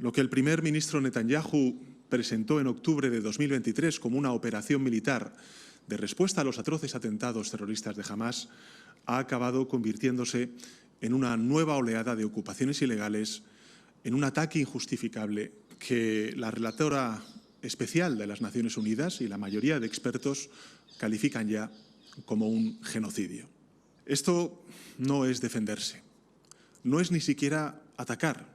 Lo que el primer ministro Netanyahu presentó en octubre de 2023 como una operación militar de respuesta a los atroces atentados terroristas de Hamás ha acabado convirtiéndose en una nueva oleada de ocupaciones ilegales, en un ataque injustificable que la relatora especial de las Naciones Unidas y la mayoría de expertos califican ya como un genocidio. Esto no es defenderse, no es ni siquiera atacar,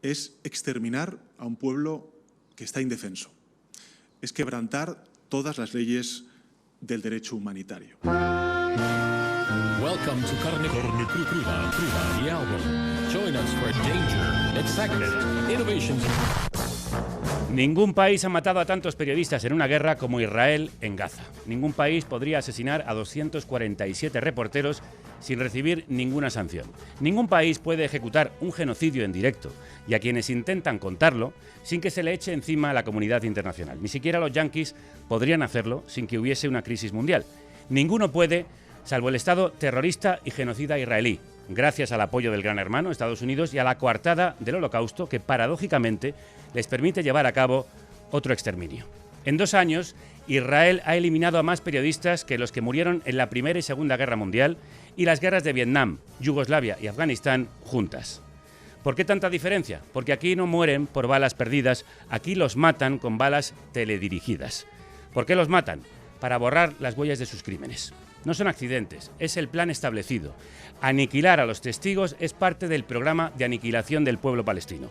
es exterminar a un pueblo que está indefenso, es quebrantar todas las leyes del derecho humanitario. Welcome to Carne Cruda, the album. Join us for danger, excitement, innovations. Ningún país ha matado a tantos periodistas en una guerra como Israel en Gaza. Ningún país podría asesinar a 247 reporteros sin recibir ninguna sanción. Ningún país puede ejecutar un genocidio en directo y a quienes intentan contarlo sin que se le eche encima a la comunidad internacional. Ni siquiera los yanquis podrían hacerlo sin que hubiese una crisis mundial. Ninguno puede, salvo el Estado terrorista y genocida israelí, gracias al apoyo del Gran Hermano, Estados Unidos, y a la coartada del Holocausto, que paradójicamente les permite llevar a cabo otro exterminio. En 2 años, Israel ha eliminado a más periodistas que los que murieron en la Primera y Segunda Guerra Mundial y las guerras de Vietnam, Yugoslavia y Afganistán juntas. ¿Por qué tanta diferencia? Porque aquí no mueren por balas perdidas, aquí los matan con balas teledirigidas. ¿Por qué los matan? Para borrar las huellas de sus crímenes. No son accidentes, es el plan establecido. Aniquilar a los testigos es parte del programa de aniquilación del pueblo palestino.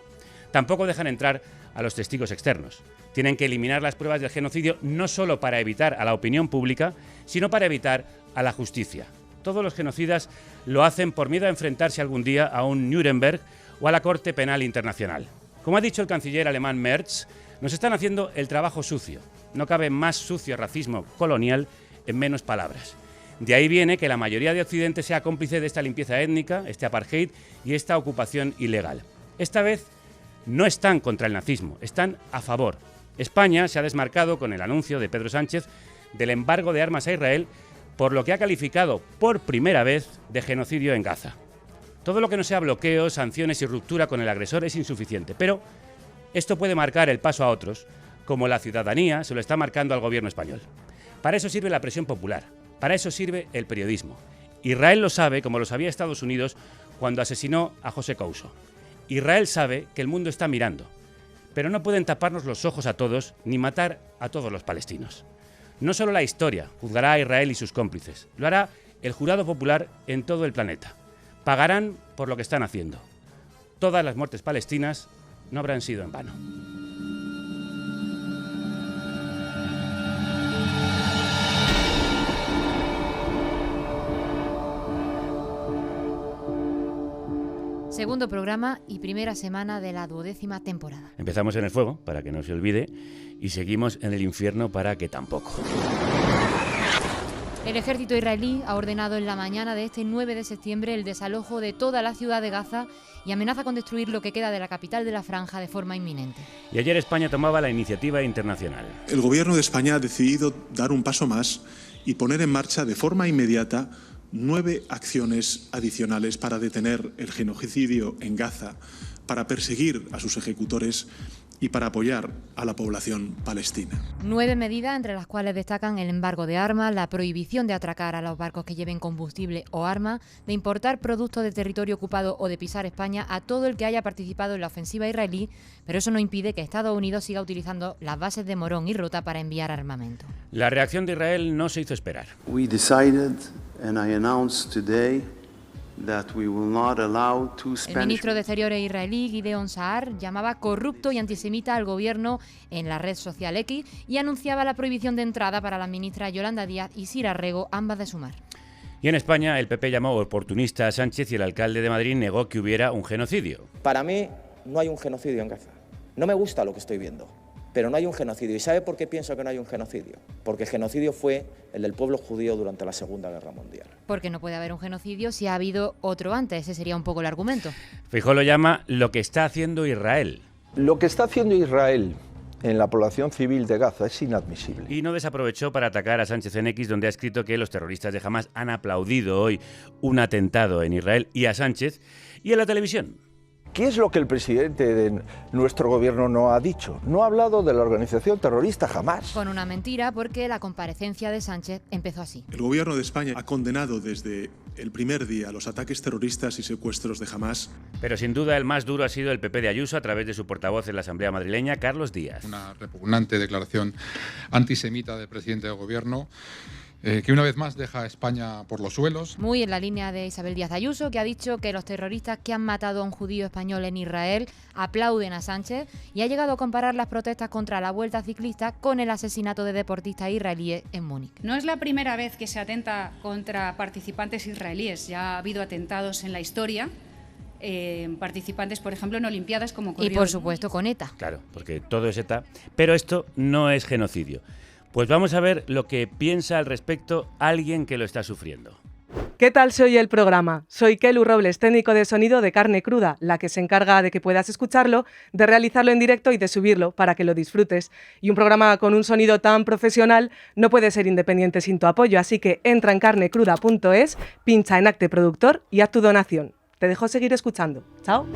Tampoco dejan entrar a los testigos externos. Tienen que eliminar las pruebas del genocidio no solo para evitar a la opinión pública, sino para evitar a la justicia. Todos los genocidas lo hacen por miedo a enfrentarse algún día a un Nuremberg o a la Corte Penal Internacional. Como ha dicho el canciller alemán Merz, nos están haciendo el trabajo sucio. No cabe más sucio racismo colonial en menos palabras. De ahí viene que la mayoría de Occidente sea cómplice de esta limpieza étnica, este apartheid y esta ocupación ilegal. Esta vez no están contra el nazismo, están a favor. España se ha desmarcado con el anuncio de Pedro Sánchez del embargo de armas a Israel, por lo que ha calificado por primera vez de genocidio en Gaza. Todo lo que no sea bloqueo, sanciones y ruptura con el agresor es insuficiente, pero esto puede marcar el paso a otros, como la ciudadanía se lo está marcando al gobierno español. Para eso sirve la presión popular, para eso sirve el periodismo. Israel lo sabe, como lo sabía Estados Unidos cuando asesinó a José Couso. Israel sabe que el mundo está mirando, pero no pueden taparnos los ojos a todos ni matar a todos los palestinos. No solo la historia juzgará a Israel y sus cómplices, lo hará el jurado popular en todo el planeta. Pagarán por lo que están haciendo. Todas las muertes palestinas no habrán sido en vano. Segundo programa y primera semana de la 12ª temporada. Empezamos en el fuego, para que no se olvide, y seguimos en el infierno para que tampoco. El ejército israelí ha ordenado en la mañana de este 9 de septiembre el desalojo de toda la ciudad de Gaza y amenaza con destruir lo que queda de la capital de la franja de forma inminente. Y ayer España tomaba la iniciativa internacional. El gobierno de España ha decidido dar un paso más y poner en marcha de forma inmediata 9 acciones adicionales para detener el genocidio en Gaza, para perseguir a sus ejecutores y para apoyar a la población palestina. 9 medidas, entre las cuales destacan el embargo de armas, la prohibición de atracar a los barcos que lleven combustible o armas, de importar productos de territorio ocupado o de pisar España a todo el que haya participado en la ofensiva israelí, pero eso no impide que Estados Unidos siga utilizando las bases de Morón y Rota para enviar armamento. La reacción de Israel no se hizo esperar. We decided, and I announced today, that we will not allow two Spanish... El ministro de Exteriores israelí, Gideon Saar, llamaba corrupto y antisemita al gobierno en la red social X y anunciaba la prohibición de entrada para las ministras Yolanda Díaz y Sira Rego, ambas de Sumar. Y en España el PP llamó oportunista a Sánchez y el alcalde de Madrid negó que hubiera un genocidio. Para mí no hay un genocidio en Gaza. No me gusta lo que estoy viendo, pero no hay un genocidio. ¿Y sabe por qué pienso que no hay un genocidio? Porque el genocidio fue el del pueblo judío durante la Segunda Guerra Mundial. Porque no puede haber un genocidio si ha habido otro antes. Ese sería un poco el argumento. Feijóo lo llama lo que está haciendo Israel. Lo que está haciendo Israel en la población civil de Gaza es inadmisible. Y no desaprovechó para atacar a Sánchez en X, donde ha escrito que los terroristas de Hamás han aplaudido hoy un atentado en Israel y a Sánchez. Y en la televisión. ¿Qué es lo que el presidente de nuestro gobierno no ha dicho? No ha hablado de la organización terrorista Hamás. Con una mentira, porque la comparecencia de Sánchez empezó así. El gobierno de España ha condenado desde el primer día los ataques terroristas y secuestros de Hamás. Pero sin duda el más duro ha sido el PP de Ayuso a través de su portavoz en la Asamblea madrileña, Carlos Díaz. Una repugnante declaración antisemita del presidente del gobierno, que una vez más deja a España por los suelos. Muy en la línea de Isabel Díaz Ayuso, que ha dicho que los terroristas que han matado a un judío español en Israel aplauden a Sánchez, y ha llegado a comparar las protestas contra la Vuelta Ciclista con el asesinato de deportistas israelíes en Múnich. No es la primera vez que se atenta contra participantes israelíes, ya ha habido atentados en la historia. Participantes, por ejemplo, en Olimpiadas, como ocurrió. Y por supuesto con ETA. Claro, porque todo es ETA, pero esto no es genocidio. Pues vamos a ver lo que piensa al respecto alguien que lo está sufriendo. ¿Qué tal se oye el programa? Soy Kelu Robles, técnico de sonido de Carne Cruda, la que se encarga de que puedas escucharlo, de realizarlo en directo y de subirlo para que lo disfrutes. Y un programa con un sonido tan profesional no puede ser independiente sin tu apoyo, así que entra en carnecruda.es, pincha en Acte Productor y haz tu donación. Te dejo seguir escuchando. Chao.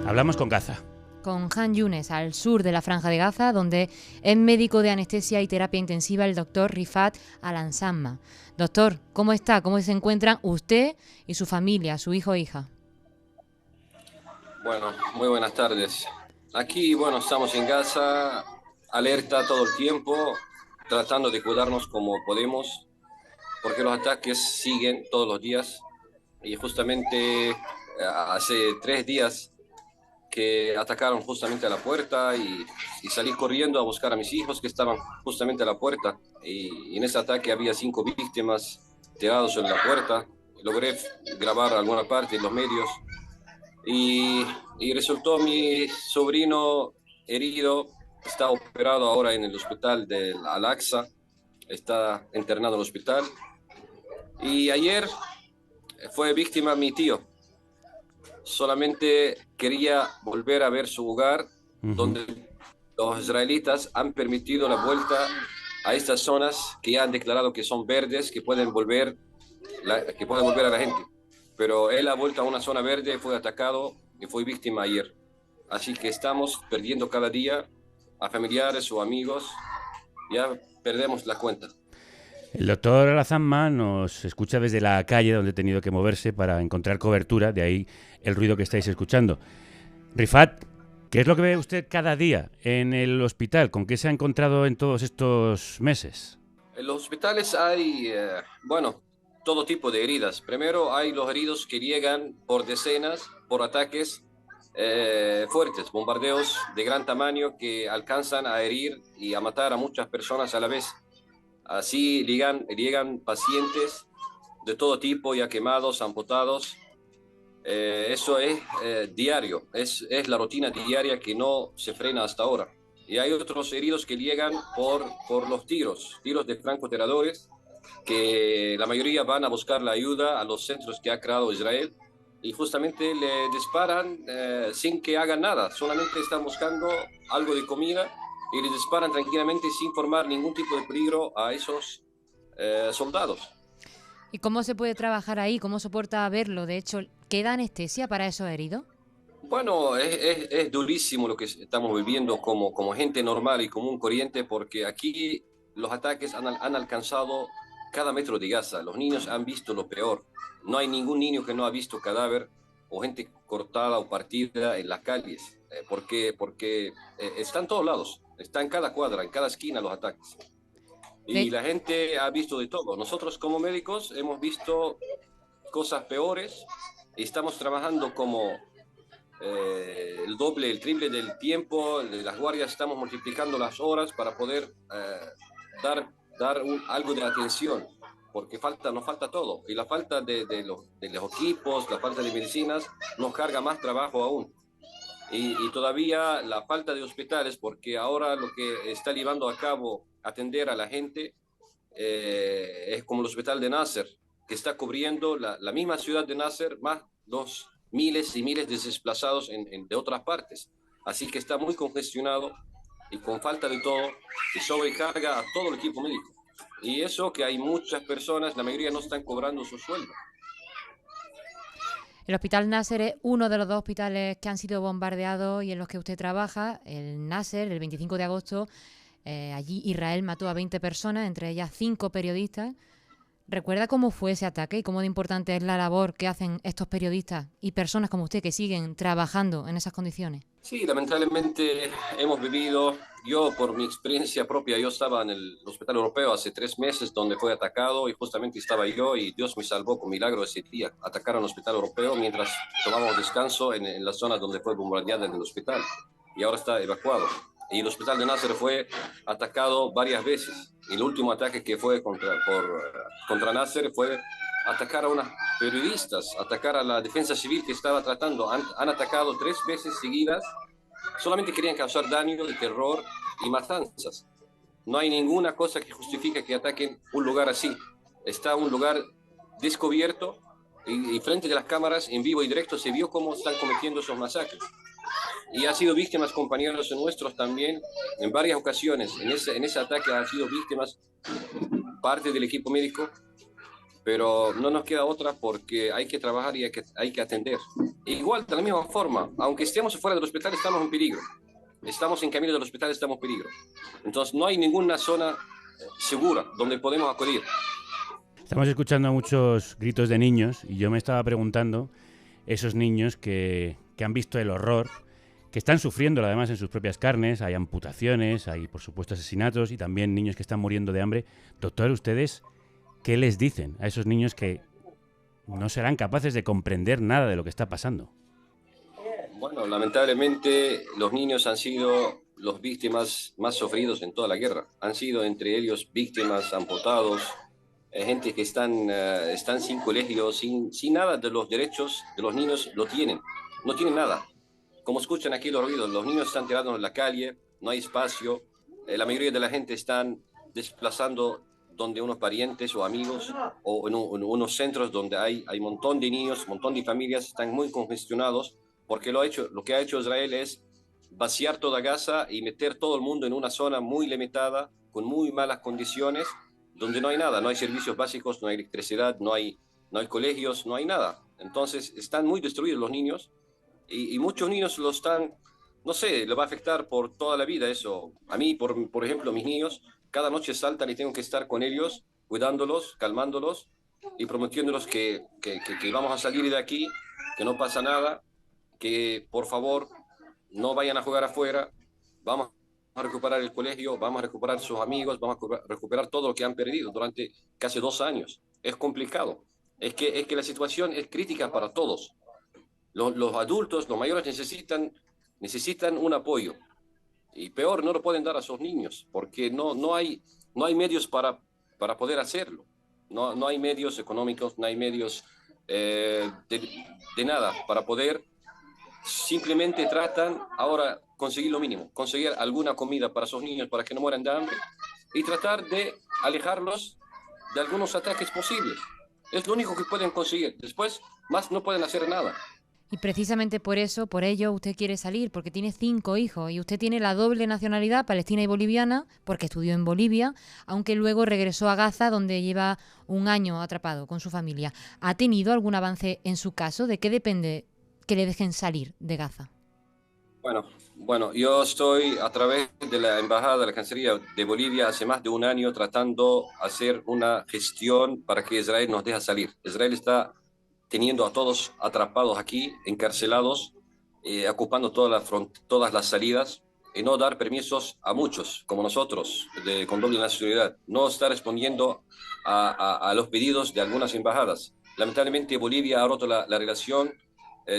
Hablamos con Gaza. Con Han Younes, al sur de la Franja de Gaza, donde es médico de anestesia y terapia intensiva el doctor Rifat Al-Ansamma. Doctor, ¿cómo está? ¿Cómo se encuentran usted y su familia, su hijo e hija? Bueno, muy buenas tardes. Aquí, estamos en Gaza, alerta todo el tiempo, tratando de cuidarnos como podemos, porque los ataques siguen todos los días. Y justamente hace 3 días que atacaron justamente a la puerta y salí corriendo a buscar a mis hijos que estaban justamente a la puerta. Y en ese ataque había 5 víctimas tirados en la puerta. Logré grabar alguna parte en los medios y resultó mi sobrino herido. Está operado ahora en el hospital del Al-Aqsa. Está internado en el hospital. Y ayer fue víctima mi tío. Solamente quería volver a ver su hogar, donde los israelitas han permitido la vuelta a estas zonas que ya han declarado que son verdes, que pueden volver a la gente. Pero él ha vuelto a una zona verde, fue atacado y fue víctima ayer. Así que estamos perdiendo cada día a familiares o amigos. Ya perdemos la cuenta. El doctor Al-Ansamma nos escucha desde la calle donde ha tenido que moverse para encontrar cobertura, de ahí el ruido que estáis escuchando. Rifat, ¿qué es lo que ve usted cada día en el hospital? ¿Con qué se ha encontrado en todos estos meses? En los hospitales hay, todo tipo de heridas. Primero hay los heridos que llegan por decenas, por ataques fuertes, bombardeos de gran tamaño que alcanzan a herir y a matar a muchas personas a la vez. Así llegan pacientes de todo tipo, ya quemados, amputados. Eso es diario, es la rutina diaria que no se frena hasta ahora. Y hay otros heridos que llegan por los tiros de francotiradores, que la mayoría van a buscar la ayuda a los centros que ha creado Israel y justamente le disparan sin que hagan nada, solamente están buscando algo de comida y les disparan tranquilamente sin formar ningún tipo de peligro a esos soldados. ¿Y cómo se puede trabajar ahí? ¿Cómo soporta verlo? De hecho, ¿queda anestesia para esos heridos? Bueno, es durísimo lo que estamos viviendo como gente normal y común corriente, porque aquí los ataques han alcanzado cada metro de Gaza. Los niños han visto lo peor. No hay ningún niño que no ha visto cadáver o gente cortada o partida en las calles, porque están en todos lados. Está en cada cuadra, en cada esquina los ataques. Y la gente ha visto de todo. Nosotros como médicos hemos visto cosas peores y estamos trabajando como el doble, el triple del tiempo de las guardias. Estamos multiplicando las horas para poder dar algo de atención, porque nos falta todo. Y la falta de los equipos, la falta de medicinas nos carga más trabajo aún. Y todavía la falta de hospitales, porque ahora lo que está llevando a cabo atender a la gente es como el hospital de Nasser, que está cubriendo la misma ciudad de Nasser, más los miles y miles de desplazados de otras partes. Así que está muy congestionado y con falta de todo, y sobrecarga a todo el equipo médico. Y eso que hay muchas personas, la mayoría no están cobrando su sueldo. El Hospital Nasser es uno de los 2 hospitales que han sido bombardeados y en los que usted trabaja. El Nasser, el 25 de agosto, allí Israel mató a 20 personas, entre ellas 5 periodistas. ¿Recuerda cómo fue ese ataque y cómo de importante es la labor que hacen estos periodistas y personas como usted que siguen trabajando en esas condiciones? Sí, lamentablemente hemos vivido, yo por mi experiencia propia, yo estaba en el Hospital Europeo hace 3 meses donde fue atacado y justamente estaba yo y Dios me salvó con milagro ese día. Atacaron el Hospital Europeo mientras tomábamos descanso en la zona donde fue bombardeada en el hospital y ahora está evacuado. Y el Hospital de Nasser fue atacado varias veces. Y el último ataque que fue contra Nasser fue atacar a unas periodistas, atacar a la defensa civil que estaba tratando. Han atacado 3 veces seguidas. Solamente querían causar daño y terror y matanzas. No hay ninguna cosa que justifique que ataquen un lugar así. Está un lugar descubierto y frente de las cámaras, en vivo y directo, se vio cómo están cometiendo esos masacres. Y ha sido víctimas compañeros nuestros también en varias ocasiones. En ese ataque han sido víctimas parte del equipo médico, pero no nos queda otra porque hay que trabajar y hay que atender. E igual, de la misma forma, aunque estemos fuera del hospital, estamos en peligro. Estamos en camino del hospital, estamos en peligro. Entonces no hay ninguna zona segura donde podemos acudir. Estamos escuchando muchos gritos de niños y yo me estaba preguntando, esos niños que han visto el horror, que están sufriendo además en sus propias carnes, hay amputaciones, hay por supuesto asesinatos y también niños que están muriendo de hambre. Doctor, ¿ustedes qué les dicen a esos niños que no serán capaces de comprender nada de lo que está pasando? Bueno, lamentablemente los niños han sido los víctimas más sufridos en toda la guerra. Han sido entre ellos víctimas, amputados, gente que están sin colegio, sin nada de los derechos de los niños no tienen nada. Como escuchan aquí los ruidos, los niños están tirados en la calle, no hay espacio, la mayoría de la gente están desplazando donde unos parientes o amigos o en unos centros donde hay un montón de niños, un montón de familias, están muy congestionados porque lo que ha hecho Israel es vaciar toda Gaza y meter todo el mundo en una zona muy limitada, con muy malas condiciones, donde no hay nada, no hay servicios básicos, no hay electricidad, no hay colegios, no hay nada. Entonces están muy destruidos los niños. Y muchos niños lo están, no sé, le va a afectar por toda la vida eso. A mí, por ejemplo, mis niños, cada noche saltan y tengo que estar con ellos, cuidándolos, calmándolos y prometiéndolos que vamos a salir de aquí, que no pasa nada, que por favor no vayan a jugar afuera, vamos a recuperar el colegio, vamos a recuperar sus amigos, vamos a recuperar todo lo que han perdido durante casi 2 años. Es complicado, es que la situación es crítica para todos. Los adultos, los mayores necesitan un apoyo. Y peor, no lo pueden dar a sus niños, porque no hay medios para poder hacerlo. No hay medios económicos, no hay medios de nada para poder. Simplemente tratan ahora conseguir lo mínimo, conseguir alguna comida para sus niños para que no mueran de hambre y tratar de alejarlos de algunos ataques posibles. Es lo único que pueden conseguir. Después, más no pueden hacer nada. Y precisamente por ello, usted quiere salir, porque tiene 5 hijos y usted tiene la doble nacionalidad, palestina y boliviana, porque estudió en Bolivia, aunque luego regresó a Gaza, donde lleva 1 año atrapado con su familia. ¿Ha tenido algún avance en su caso? ¿De qué depende que le dejen salir de Gaza? Bueno, yo estoy a través de la Embajada de la Cancillería de Bolivia hace más de 1 año tratando de hacer una gestión para que Israel nos deje salir. Israel está teniendo a todos atrapados aquí, encarcelados, ocupando todas las salidas y no dar permisos a muchos, como nosotros, con doble nacionalidad. No está respondiendo a los pedidos de algunas embajadas. Lamentablemente Bolivia ha roto la relación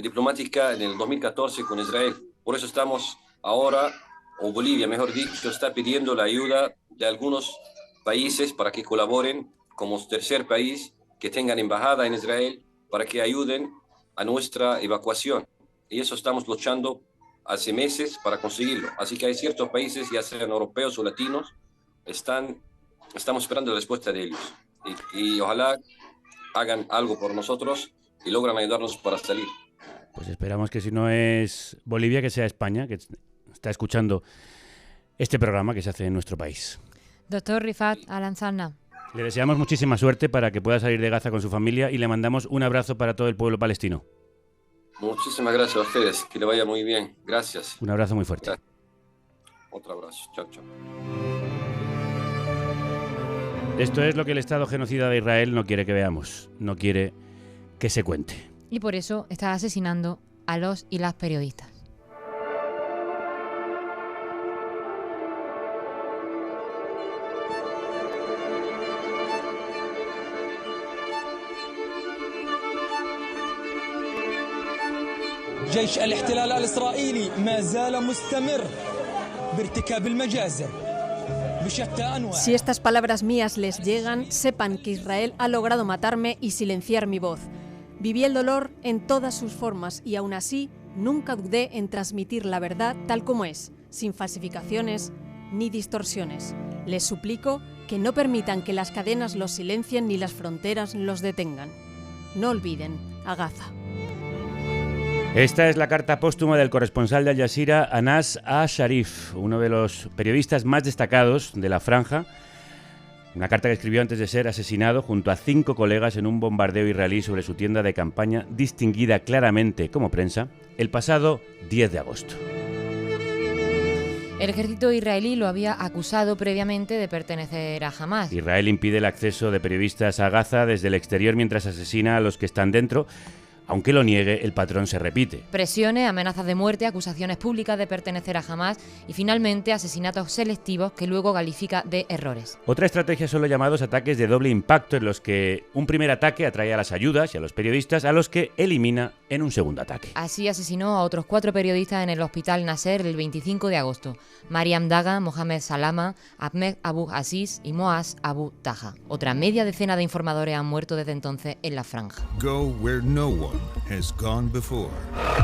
diplomática en el 2014 con Israel. Por eso estamos ahora, o Bolivia mejor dicho, está pidiendo la ayuda de algunos países para que colaboren como tercer país, que tengan embajada en Israel, para que ayuden a nuestra evacuación. Y eso estamos luchando hace meses para conseguirlo. Así que hay ciertos países, ya sean europeos o latinos, estamos esperando la respuesta de ellos. Y ojalá hagan algo por nosotros y logran ayudarnos para salir. Pues esperamos que si no es Bolivia, que sea España, que está escuchando este programa que se hace en nuestro país. Doctor Rifat Al-Ansarna. Le deseamos muchísima suerte para que pueda salir de Gaza con su familia y le mandamos un abrazo para todo el pueblo palestino. Muchísimas gracias a ustedes, que le vaya muy bien. Gracias. Un abrazo muy fuerte. Gracias. Otro abrazo. Chao, chao. Esto es lo que el Estado genocida de Israel no quiere que veamos, no quiere que se cuente. Y por eso está asesinando a los y las periodistas. جيش الاحتلال الإسرائيلي ما زال مستمر بارتكاب المجازر بشتى أنواع. Si estas palabras mías les llegan, sepan que Israel ha logrado matarme y silenciar mi voz. Viví el dolor en todas sus formas y aún así nunca dudé en transmitir la verdad tal como es, sin falsificaciones ni distorsiones. Les suplico que no permitan que las cadenas los silencien ni las fronteras los detengan. No olviden a Gaza. Esta es la carta póstuma del corresponsal de Al Jazeera, Anas Asharif, uno de los periodistas más destacados de la franja. Una carta que escribió antes de ser asesinado junto a 5 colegas en un bombardeo israelí sobre su tienda de campaña, distinguida claramente como prensa, el pasado 10 de agosto. El ejército israelí lo había acusado previamente de pertenecer a Hamás. Israel impide el acceso de periodistas a Gaza desde el exterior mientras asesina a los que están dentro. Aunque lo niegue, el patrón se repite. Presiones, amenazas de muerte, acusaciones públicas de pertenecer a Hamás y finalmente asesinatos selectivos que luego califica de errores. Otra estrategia son los llamados ataques de doble impacto, en los que un primer ataque atrae a las ayudas y a los periodistas, a los que elimina en un segundo ataque. Así asesinó a otros 4 periodistas en el hospital Nasser el 25 de agosto. Mariam Daga, Mohamed Salama, Ahmed Abu Aziz y Moaz Abu Taha. Otra media decena de informadores han muerto desde entonces en la franja. Go where no one has gone before,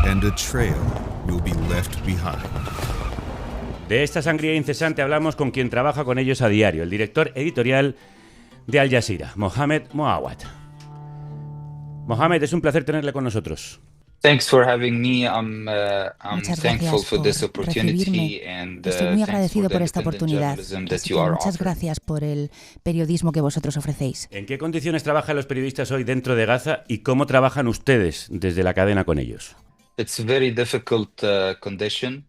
and a trail will be left behind. De esta sangría incesante hablamos con quien trabaja con ellos a diario, el director editorial de Al Jazeera, Mohamed Moawad. Mohamed, es un placer tenerle con nosotros. Thanks for having me. I'm thankful for por this opportunity and Estoy muy thanks agradecido for the por esta independent oportunidad. journalism that Así you que are muchas offering. gracias por el periodismo que vosotros ofrecéis. ¿En qué condiciones trabajan los periodistas hoy dentro de Gaza y cómo trabajan ustedes desde la cadena con ellos? It's a very difficult condition.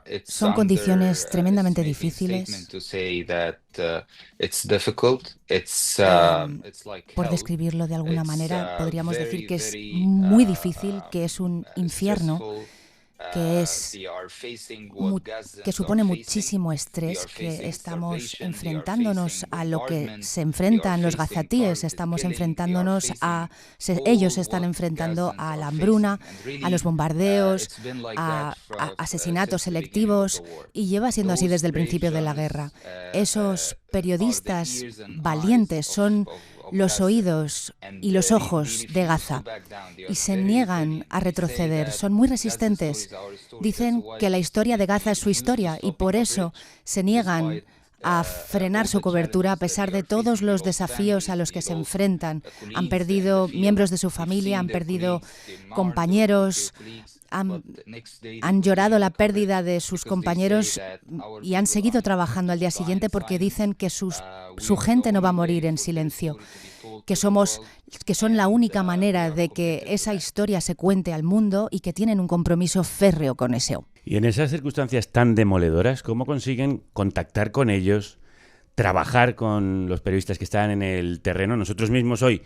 It's Son condiciones under, tremendamente estimating difíciles. statement to say that it's difficult. It's like Por hell. describirlo de alguna It's, manera, podríamos very, decir que es very, muy difícil, que es un infierno, stressful. que es They are facing what Gazans que supone are facing. muchísimo estrés, They are que facing estamos starvation, they are enfrentándonos facing a lo que bombardment, se enfrentan los gazatíes, estamos enfrentándonos a... ellos se están enfrentando a la hambruna, a los bombardeos, a asesinatos selectivos, y lleva siendo así desde el principio de la guerra. Esos periodistas valientes son los oídos y los ojos de Gaza y se niegan a retroceder, son muy resistentes. Dicen que la historia de Gaza es su historia y por eso se niegan a frenar su cobertura a pesar de todos los desafíos a los que se enfrentan. Han perdido miembros de su familia, han perdido compañeros, han llorado la pérdida de sus compañeros y han seguido trabajando al día siguiente porque dicen que su gente no va a morir en silencio, que son la única manera de que esa historia se cuente al mundo y que tienen un compromiso férreo con eso. Y en esas circunstancias tan demoledoras, ¿cómo consiguen contactar con ellos, trabajar con los periodistas que están en el terreno? Nosotros mismos hoy,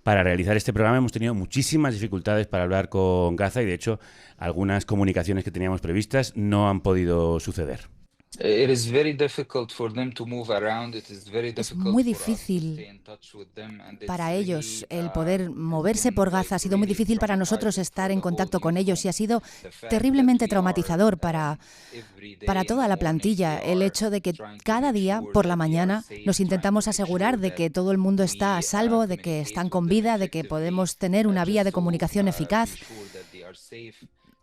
para realizar este programa, hemos tenido muchísimas dificultades para hablar con Gaza y, de hecho, algunas comunicaciones que teníamos previstas no han podido suceder. Es muy difícil para ellos el poder moverse por Gaza, ha sido muy difícil para nosotros estar en contacto con ellos y ha sido terriblemente traumatizador para toda la plantilla el hecho de que cada día por la mañana nos intentamos asegurar de que todo el mundo está a salvo, de que están con vida, de que podemos tener una vía de comunicación eficaz.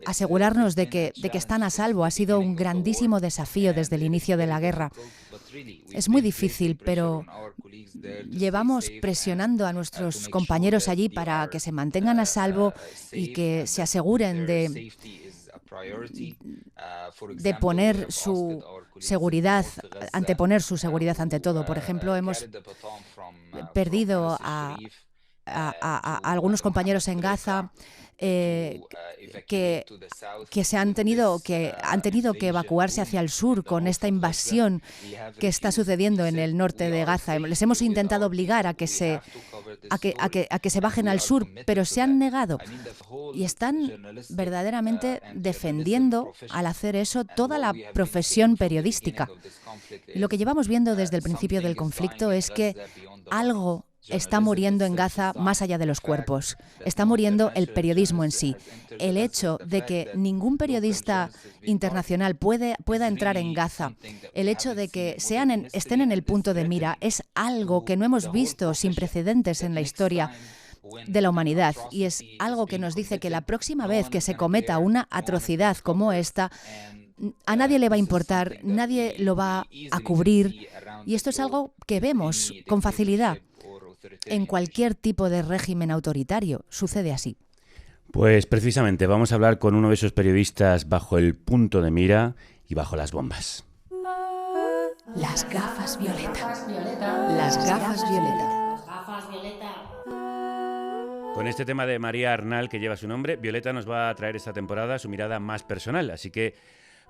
Asegurarnos de que están a salvo ha sido un grandísimo desafío desde el inicio de la guerra. Es muy difícil, pero llevamos presionando a nuestros compañeros allí para que se mantengan a salvo y que se aseguren de poner su seguridad, anteponer su seguridad ante todo. Por ejemplo, hemos perdido a algunos compañeros en Gaza que han tenido que evacuarse hacia el sur con esta invasión que está sucediendo en el norte de Gaza. Les hemos intentado obligar a que se bajen al sur, pero se han negado y están verdaderamente defendiendo, al hacer eso, toda la profesión periodística. Y lo que llevamos viendo desde el principio del conflicto es que algo está muriendo en Gaza más allá de los cuerpos. Está muriendo el periodismo en sí. El hecho de que ningún periodista internacional pueda entrar en Gaza, el hecho de que estén en el punto de mira, es algo que no hemos visto sin precedentes en la historia de la humanidad, y es algo que nos dice que la próxima vez que se cometa una atrocidad como esta, a nadie le va a importar, nadie lo va a cubrir, y esto es algo que vemos con facilidad en cualquier tipo de régimen autoritario. Sucede así. Pues precisamente vamos a hablar con uno de esos periodistas bajo el punto de mira y bajo las bombas. Las gafas violeta. Las gafas violeta. Con este tema de María Arnal, que lleva su nombre, Violeta nos va a traer esta temporada su mirada más personal. Así que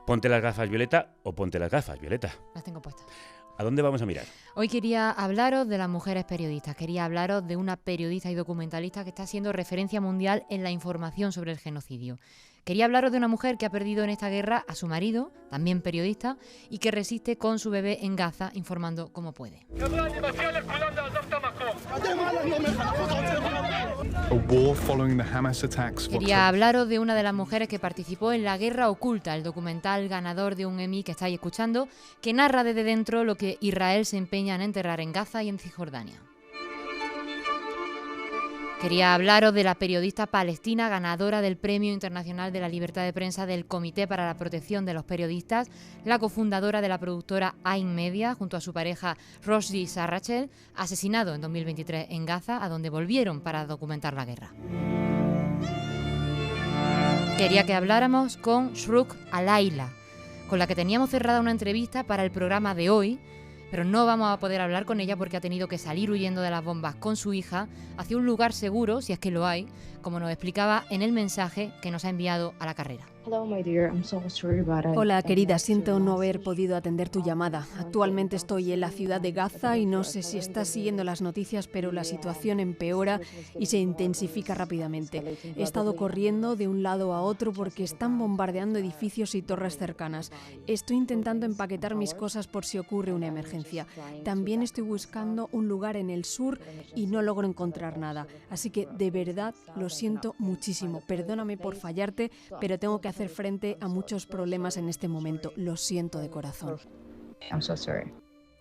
ponte las gafas, Violeta, o ponte las gafas, Violeta. Las tengo puestas. ¿A dónde vamos a mirar? Hoy quería hablaros de las mujeres periodistas. Quería hablaros de una periodista y documentalista que está siendo referencia mundial en la información sobre el genocidio. Quería hablaros de una mujer que ha perdido en esta guerra a su marido, también periodista, y que resiste con su bebé en Gaza, informando como puede. Quería hablaros de una de las mujeres que participó en La Guerra Oculta, el documental ganador de un Emmy que estáis escuchando, que narra desde dentro lo que Israel se empeña en enterrar en Gaza y en Cisjordania. Quería hablaros de la periodista palestina ganadora del Premio Internacional de la Libertad de Prensa del Comité para la Protección de los Periodistas, la cofundadora de la productora Ain Media, junto a su pareja Rushdie Sarrachel, asesinado en 2023 en Gaza, a donde volvieron para documentar la guerra. Quería que habláramos con Shrouk Alayla, con la que teníamos cerrada una entrevista para el programa de hoy, pero no vamos a poder hablar con ella porque ha tenido que salir huyendo de las bombas con su hija hacia un lugar seguro, si es que lo hay, como nos explicaba en el mensaje que nos ha enviado a la carrera. Hola, querida, siento no haber podido atender tu llamada. Actualmente estoy en la ciudad de Gaza y no sé si estás siguiendo las noticias, pero la situación empeora y se intensifica rápidamente. He estado corriendo de un lado a otro porque están bombardeando edificios y torres cercanas. Estoy intentando empaquetar mis cosas por si ocurre una emergencia. También estoy buscando un lugar en el sur y no logro encontrar nada. Así que, de verdad, lo siento muchísimo. Perdóname por fallarte, pero tengo que hacer frente a muchos problemas en este momento. Lo siento de corazón.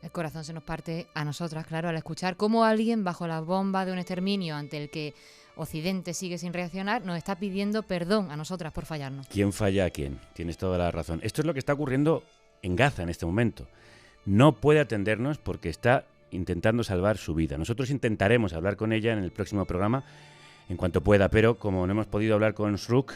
El corazón se nos parte a nosotras, claro, al escuchar cómo alguien bajo la bomba de un exterminio ante el que Occidente sigue sin reaccionar nos está pidiendo perdón a nosotras por fallarnos. ¿Quién falla a quién? Tienes toda la razón. Esto es lo que está ocurriendo en Gaza en este momento. No puede atendernos porque está intentando salvar su vida. Nosotros intentaremos hablar con ella en el próximo programa en cuanto pueda, pero como no hemos podido hablar con Shrouk,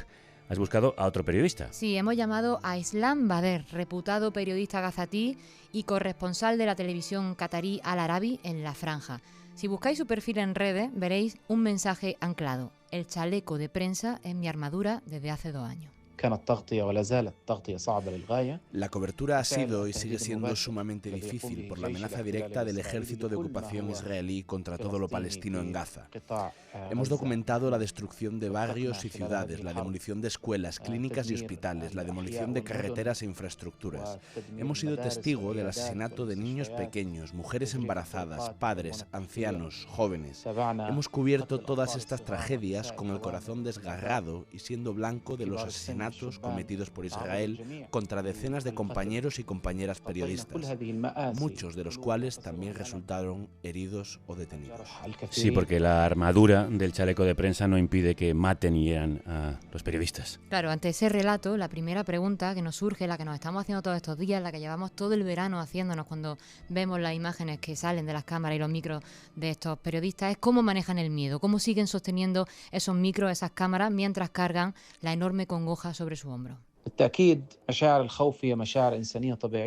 has buscado a otro periodista. Sí, hemos llamado a Islam Bader, reputado periodista gazatí y corresponsal de la televisión catarí Al Arabi en La Franja. Si buscáis su perfil en redes, veréis un mensaje anclado: el chaleco de prensa es mi armadura desde hace 2 años. La cobertura ha sido y sigue siendo sumamente difícil por la amenaza directa del ejército de ocupación israelí contra todo lo palestino en Gaza. Hemos documentado la destrucción de barrios y ciudades, la demolición de escuelas, clínicas y hospitales, la demolición de carreteras e infraestructuras. Hemos sido testigo del asesinato de niños pequeños, mujeres embarazadas, padres, ancianos, jóvenes. Hemos cubierto todas estas tragedias con el corazón desgarrado y siendo blanco de los asesinatos cometidos por Israel contra decenas de compañeros y compañeras periodistas, muchos de los cuales también resultaron heridos o detenidos. Sí, porque la armadura del chaleco de prensa no impide que maten y hieran a los periodistas. Claro, ante ese relato, la primera pregunta que nos surge, la que nos estamos haciendo todos estos días, la que llevamos todo el verano haciéndonos cuando vemos las imágenes que salen de las cámaras y los micros de estos periodistas, es cómo manejan el miedo, cómo siguen sosteniendo esos micros, esas cámaras, mientras cargan la enorme congoja sobre su hombro.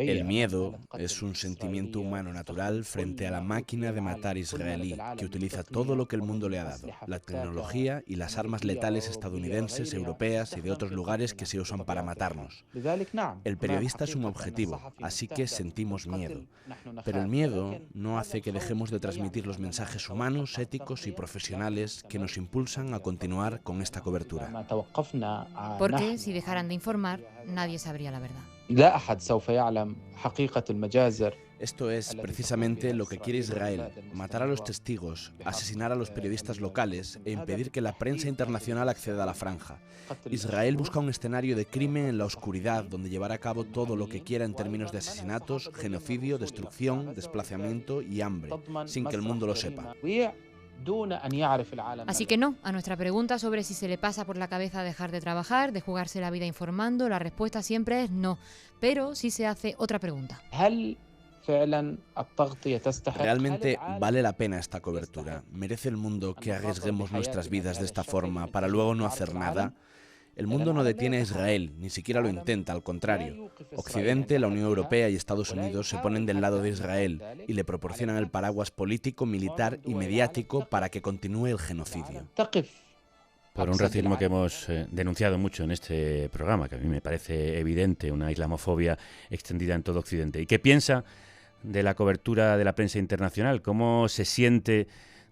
El miedo es un sentimiento humano natural frente a la máquina de matar israelí que utiliza todo lo que el mundo le ha dado, la tecnología y las armas letales estadounidenses, europeas y de otros lugares que se usan para matarnos. El periodista es un objetivo, así que sentimos miedo. Pero el miedo no hace que dejemos de transmitir los mensajes humanos, éticos y profesionales que nos impulsan a continuar con esta cobertura. Porque si dejaran de informar, nadie sabría la verdad. Esto es precisamente lo que quiere Israel, matar a los testigos, asesinar a los periodistas locales e impedir que la prensa internacional acceda a la franja. Israel busca un escenario de crimen en la oscuridad donde llevar a cabo todo lo que quiera en términos de asesinatos, genocidio, destrucción, desplazamiento y hambre, sin que el mundo lo sepa. Así que no, a nuestra pregunta sobre si se le pasa por la cabeza dejar de trabajar, de jugarse la vida informando, la respuesta siempre es no. Pero sí se hace otra pregunta. ¿Realmente vale la pena esta cobertura? ¿Merece el mundo que arriesguemos nuestras vidas de esta forma para luego no hacer nada? El mundo no detiene a Israel, ni siquiera lo intenta, al contrario. Occidente, la Unión Europea y Estados Unidos se ponen del lado de Israel y le proporcionan el paraguas político, militar y mediático para que continúe el genocidio. Por un racismo que hemos denunciado mucho en este programa, que a mí me parece evidente, una islamofobia extendida en todo Occidente. ¿Y qué piensa de la cobertura de la prensa internacional? ¿Cómo se siente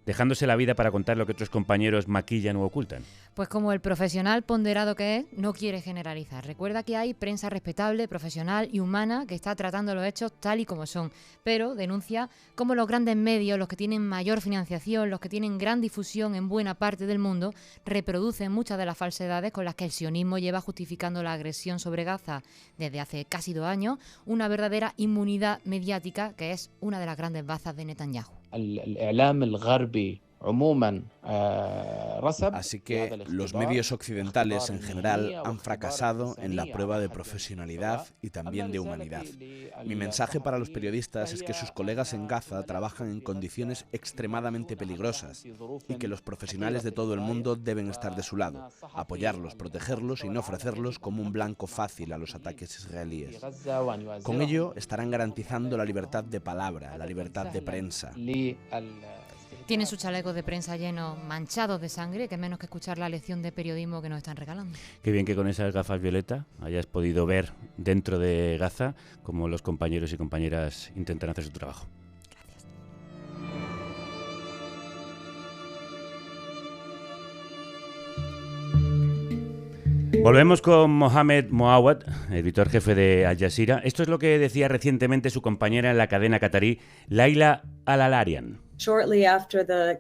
dejándose la vida para contar lo que otros compañeros maquillan u ocultan? Pues como el profesional ponderado que es, no quiere generalizar. Recuerda que hay prensa respetable, profesional y humana que está tratando los hechos tal y como son, pero denuncia cómo los grandes medios, los que tienen mayor financiación, los que tienen gran difusión en buena parte del mundo, reproducen muchas de las falsedades con las que el sionismo lleva justificando la agresión sobre Gaza desde hace casi 2 años, una verdadera inmunidad mediática que es una de las grandes bazas de Netanyahu. Así que los medios occidentales en general han fracasado en la prueba de profesionalidad y también de humanidad. Mi mensaje para los periodistas es que sus colegas en Gaza trabajan en condiciones extremadamente peligrosas y que los profesionales de todo el mundo deben estar de su lado, apoyarlos, protegerlos y no ofrecerlos como un blanco fácil a los ataques israelíes. Con ello estarán garantizando la libertad de palabra, la libertad de prensa. Tienen sus chalecos de prensa llenos, manchados de sangre, que es menos que escuchar la lección de periodismo que nos están regalando. Qué bien que con esas gafas violeta hayas podido ver dentro de Gaza cómo los compañeros y compañeras intentan hacer su trabajo. Gracias. Volvemos con Mohamed Moawad, editor jefe de Al Jazeera. Esto es lo que decía recientemente su compañera en la cadena catarí, Laila Al-Alarian.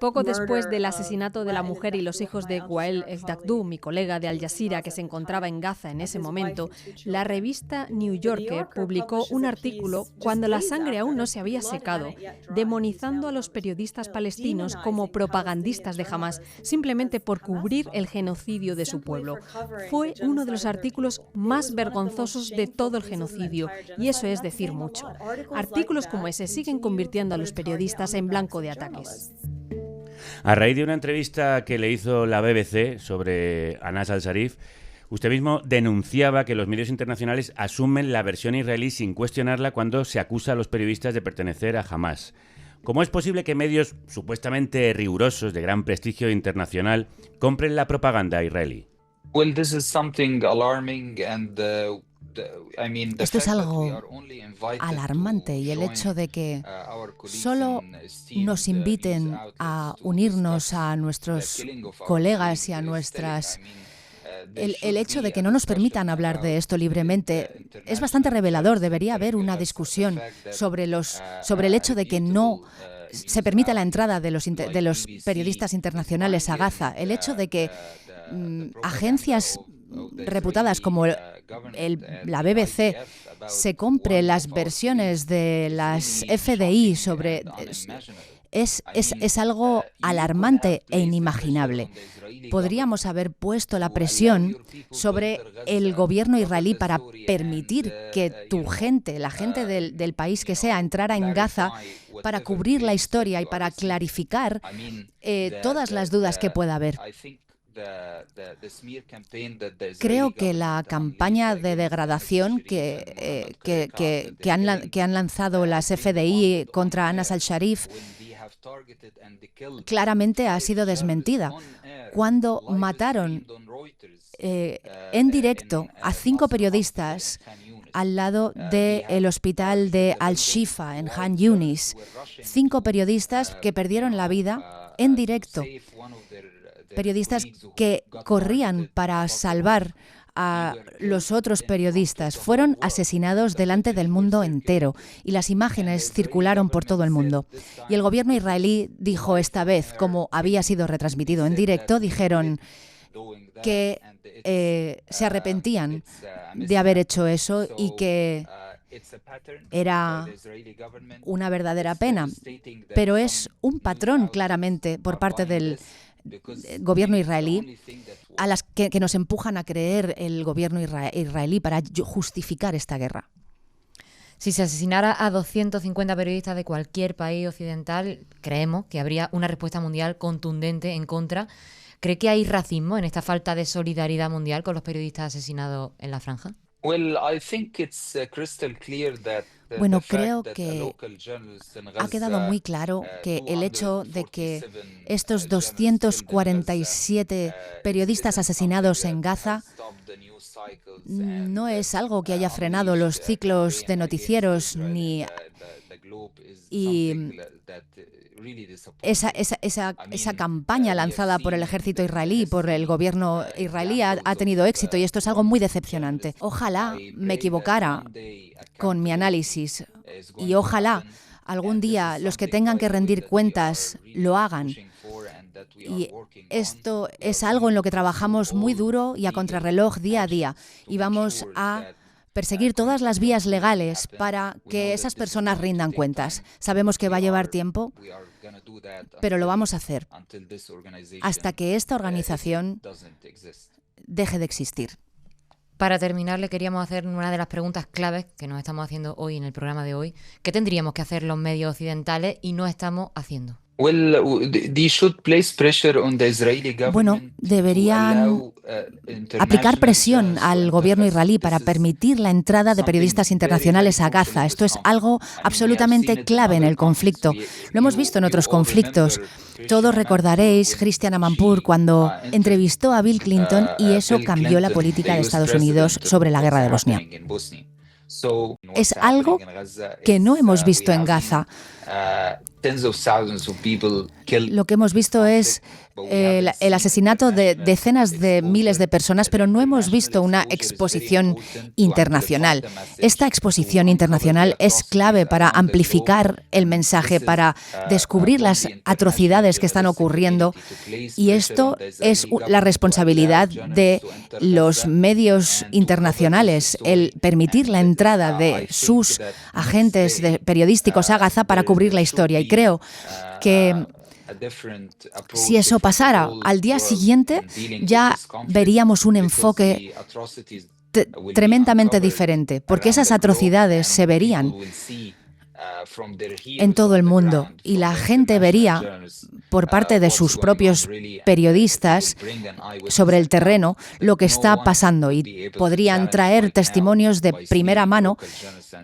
Poco después del asesinato de la mujer y los hijos de Wael El-Dakhdou, mi colega de Al Jazeera que se encontraba en Gaza en ese momento, la revista New Yorker publicó un artículo cuando la sangre aún no se había secado, demonizando a los periodistas palestinos como propagandistas de Hamás, simplemente por cubrir el genocidio de su pueblo. Fue uno de los artículos más vergonzosos de todo el genocidio, y eso es decir mucho. Artículos como ese siguen convirtiendo a los periodistas en blanco de ataques. A raíz de una entrevista que le hizo la BBC sobre Anas al-Sharif, usted mismo denunciaba que los medios internacionales asumen la versión israelí sin cuestionarla cuando se acusa a los periodistas de pertenecer a Hamás. ¿Cómo es posible que medios supuestamente rigurosos de gran prestigio internacional compren la propaganda israelí? Well, this is something alarming and Esto es algo alarmante y el hecho de que solo nos inviten a unirnos a nuestros colegas y a nuestras... El hecho de que no nos permitan hablar de esto libremente es bastante revelador. Debería haber una discusión sobre el hecho de que no se permita la entrada de los periodistas internacionales a Gaza. El hecho de que agencias reputadas como la BBC se compre las versiones de las FDI sobre... Es algo alarmante e inimaginable. Podríamos haber puesto la presión sobre el gobierno israelí para permitir que tu gente, la gente del país que sea, entrara en Gaza para cubrir la historia y para clarificar todas las dudas que pueda haber. Creo que la campaña de degradación que han lanzado las FDI contra Anas al-Sharif claramente ha sido desmentida. Cuando mataron en directo a 5 periodistas al lado del hospital de Al-Shifa en Han Yunis, 5 periodistas que perdieron la vida en directo, periodistas que corrían para salvar a los otros periodistas, fueron asesinados delante del mundo entero y las imágenes circularon por todo el mundo. Y el gobierno israelí dijo esta vez, como había sido retransmitido en directo, dijeron que se arrepentían de haber hecho eso y que era una verdadera pena. Pero es un patrón claramente por parte del gobierno israelí a las que nos empujan a creer el gobierno israelí para justificar esta guerra. Si se asesinara a 250 periodistas de cualquier país occidental, creemos que habría una respuesta mundial contundente en contra. ¿Cree que hay racismo en esta falta de solidaridad mundial con los periodistas asesinados en la franja? Bueno, creo que ha quedado muy claro que el hecho de que estos 247 periodistas asesinados en Gaza no es algo que haya frenado los ciclos de noticieros y esa campaña lanzada por el ejército israelí, por el gobierno israelí, ha tenido éxito y esto es algo muy decepcionante. Ojalá me equivocara con mi análisis y ojalá algún día los que tengan que rendir cuentas lo hagan. Y esto es algo en lo que trabajamos muy duro y a contrarreloj día a día y vamos a perseguir todas las vías legales para que esas personas rindan cuentas. Sabemos que va a llevar tiempo, pero lo vamos a hacer hasta que esta organización deje de existir. Para terminar, le queríamos hacer una de las preguntas claves que nos estamos haciendo hoy en el programa de hoy. ¿Qué tendríamos que hacer los medios occidentales y no estamos haciendo? Bueno, deberían aplicar presión al gobierno israelí para permitir la entrada de periodistas internacionales a Gaza. Esto es algo absolutamente clave en el conflicto. Lo hemos visto en otros conflictos. Todos recordaréis Christiane Amanpour cuando entrevistó a Bill Clinton y eso cambió la política de Estados Unidos sobre la guerra de Bosnia. Es algo que no hemos visto en Gaza. Lo que hemos visto es el asesinato de decenas de miles de personas, pero no hemos visto una exposición internacional. Esta exposición internacional es clave para amplificar el mensaje, para descubrir las atrocidades que están ocurriendo, y esto es la responsabilidad de los medios internacionales, el permitir la entrada de sus agentes periodísticos a Gaza para cubrir la historia. Y creo que si eso pasara, al día siguiente ya veríamos un enfoque tremendamente diferente, porque esas atrocidades se verían en todo el mundo y la gente vería por parte de sus propios periodistas sobre el terreno lo que está pasando y podrían traer testimonios de primera mano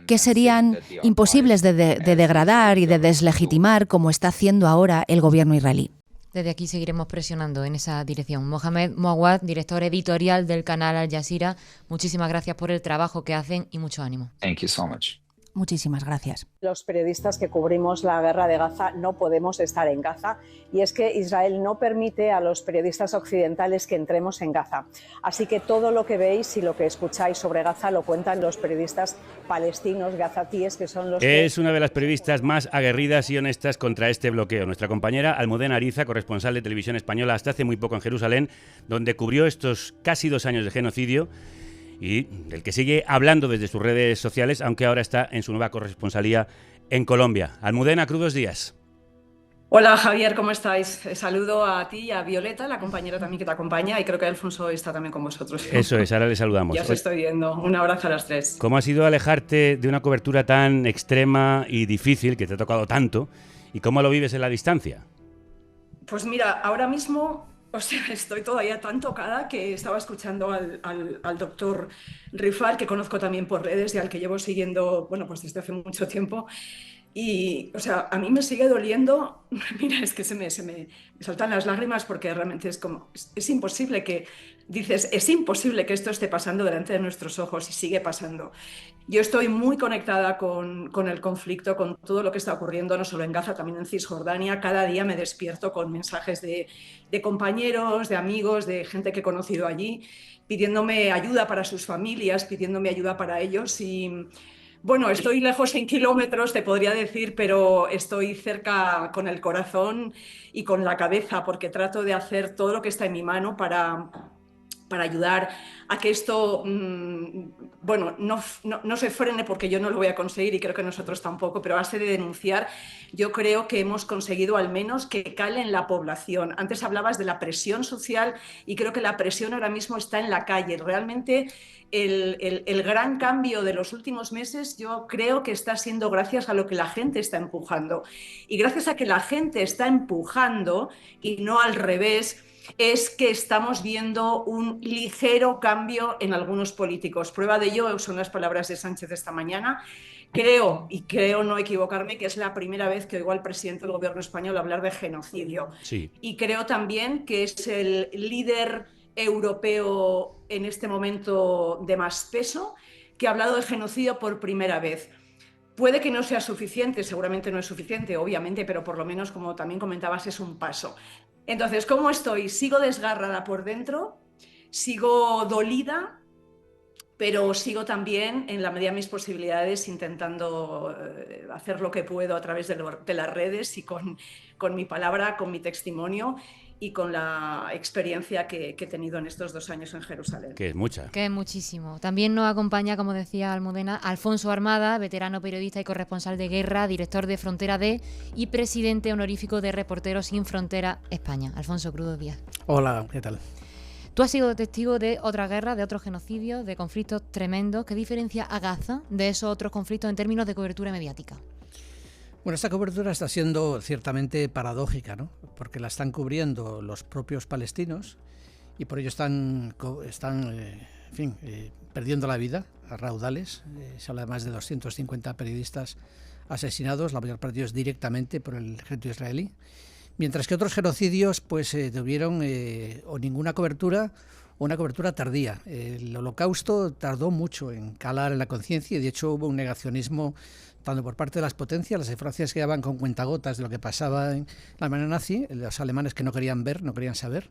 que serían imposibles de degradar y de deslegitimar como está haciendo ahora el gobierno israelí. Desde aquí seguiremos presionando en esa dirección. Mohamed Mouawad, director editorial del canal Al Jazeera, muchísimas gracias por el trabajo que hacen y mucho ánimo. Thank you so much. Muchísimas gracias. Los periodistas que cubrimos la guerra de Gaza no podemos estar en Gaza y es que Israel no permite a los periodistas occidentales que entremos en Gaza. Así que todo lo que veis y lo que escucháis sobre Gaza lo cuentan los periodistas palestinos gazatíes, que son los Es una de las periodistas más aguerridas y honestas contra este bloqueo. Nuestra compañera Almudena Ariza, corresponsal de Televisión Española hasta hace muy poco en Jerusalén, donde cubrió estos casi 2 años de genocidio y del que sigue hablando desde sus redes sociales, aunque ahora está en su nueva corresponsalía en Colombia. Almudena, crudos días. Hola Javier, ¿cómo estáis? Saludo a ti y a Violeta, la compañera también que te acompaña, y creo que Alfonso está también con vosotros. Eso es, ahora le saludamos. Ya os estoy viendo. Un abrazo a las 3. ¿Cómo ha sido alejarte de una cobertura tan extrema y difícil que te ha tocado tanto? ¿Y cómo lo vives en la distancia? Pues mira, ahora mismo O sea, estoy todavía tan tocada que estaba escuchando al doctor Rifal, que conozco también por redes y al que llevo siguiendo, bueno, pues desde hace mucho tiempo. Y, o sea, a mí me sigue doliendo, mira, es que se me saltan las lágrimas porque realmente es como, es imposible que, dices, es imposible que esto esté pasando delante de nuestros ojos y sigue pasando. Yo estoy muy conectada con el conflicto, con todo lo que está ocurriendo, no solo en Gaza, también en Cisjordania. Cada día me despierto con mensajes de compañeros, de amigos, de gente que he conocido allí, pidiéndome ayuda para sus familias, pidiéndome ayuda para ellos y... Bueno, estoy lejos en kilómetros, te podría decir, pero estoy cerca con el corazón y con la cabeza, porque trato de hacer todo lo que está en mi mano para ayudar a que esto, bueno, no se frene, porque yo no lo voy a conseguir y creo que nosotros tampoco, pero a base de denunciar, yo creo que hemos conseguido al menos que cale en la población. Antes hablabas de la presión social y creo que la presión ahora mismo está en la calle. Realmente el gran cambio de los últimos meses yo creo que está siendo gracias a lo que la gente está empujando. Y gracias a que la gente está empujando y no al revés, es que estamos viendo un ligero cambio en algunos políticos. Prueba de ello son las palabras de Sánchez esta mañana. Creo no equivocarme, que es la primera vez que oigo al presidente del gobierno español hablar de genocidio. Sí. Y creo también que es el líder europeo en este momento de más peso que ha hablado de genocidio por primera vez. Puede que no sea suficiente, seguramente no es suficiente, obviamente, pero por lo menos, como también comentabas, es un paso. Entonces, ¿cómo estoy? Sigo desgarrada por dentro, sigo dolida, pero sigo también, en la medida de mis posibilidades, intentando hacer lo que puedo a través de las redes y con mi palabra, con mi testimonio y con la experiencia que he tenido en estos 2 años en Jerusalén. Que es mucha. Que es muchísimo. También nos acompaña, como decía Almudena, Alfonso Armada, veterano periodista y corresponsal de guerra, director de Frontera D y presidente honorífico de Reporteros Sin Frontera España. Alfonso, crudos días. Hola, ¿qué tal? Tú has sido testigo de otra guerra, de otros genocidios, de conflictos tremendos. ¿Qué diferencia a Gaza de esos otros conflictos en términos de cobertura mediática? Bueno, esta cobertura está siendo ciertamente paradójica, ¿no? Porque la están cubriendo los propios palestinos y por ello están perdiendo la vida a raudales. Se habla de más de 250 periodistas asesinados, la mayor parte de ellos directamente por el ejército israelí. Mientras que otros genocidios pues tuvieron o ninguna cobertura o una cobertura tardía. El Holocausto tardó mucho en calar en la conciencia y de hecho hubo un negacionismo tanto por parte de las potencias, las Francias que daban con cuentagotas de lo que pasaba en la Alemania nazi, los alemanes que no querían ver, no querían saber,